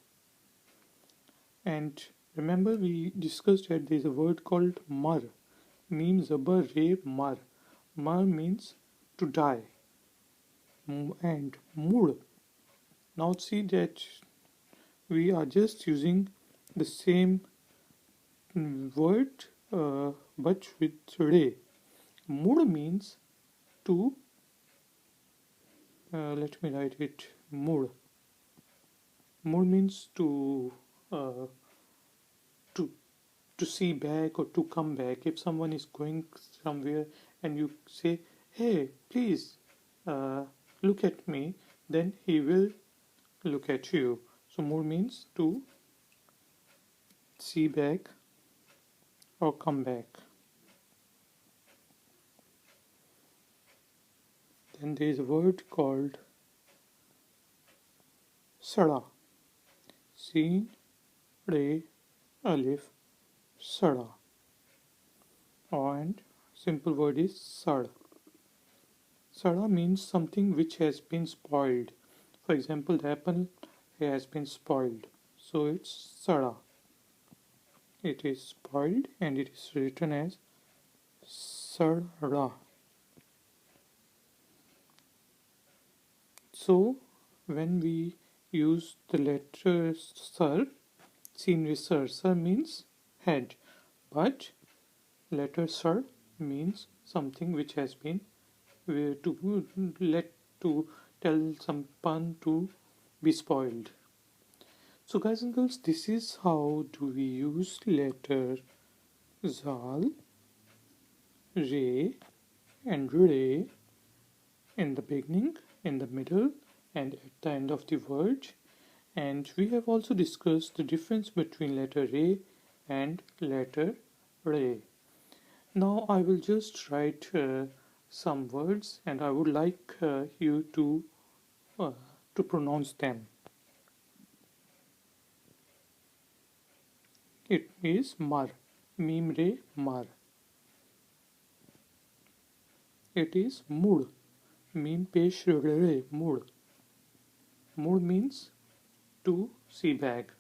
And remember we discussed that there's a word called mar. Mim zabar re mar. Mar means to die. And mud. Now see that we are just using the same word but with re. Mud means to, let me write it, mud. Mud means uh, to to see back or to come back. If someone is going somewhere and you say, hey, please look at me, then he will look at you. So mud means to see back or come back. Then there is a word called sada. Sin, re, alif, sada. And simple word is sad. Sada means something which has been spoiled. For example, the apple has been spoiled. So it's sada. It is spoiled and it is written as sada. So when we use the letter sar, seen with sir means head, but letter sar means something which has been to tell someone to be spoiled. So guys and girls, this is how do we use letter zal, re and re in the beginning, in the middle, and at the end of the word. And we have also discussed the difference between letter re and letter re. Now I will just write some words and I would like you to pronounce them. It is mar, mim re mar. It is mud, mim pesh re mud. Mud means to see back.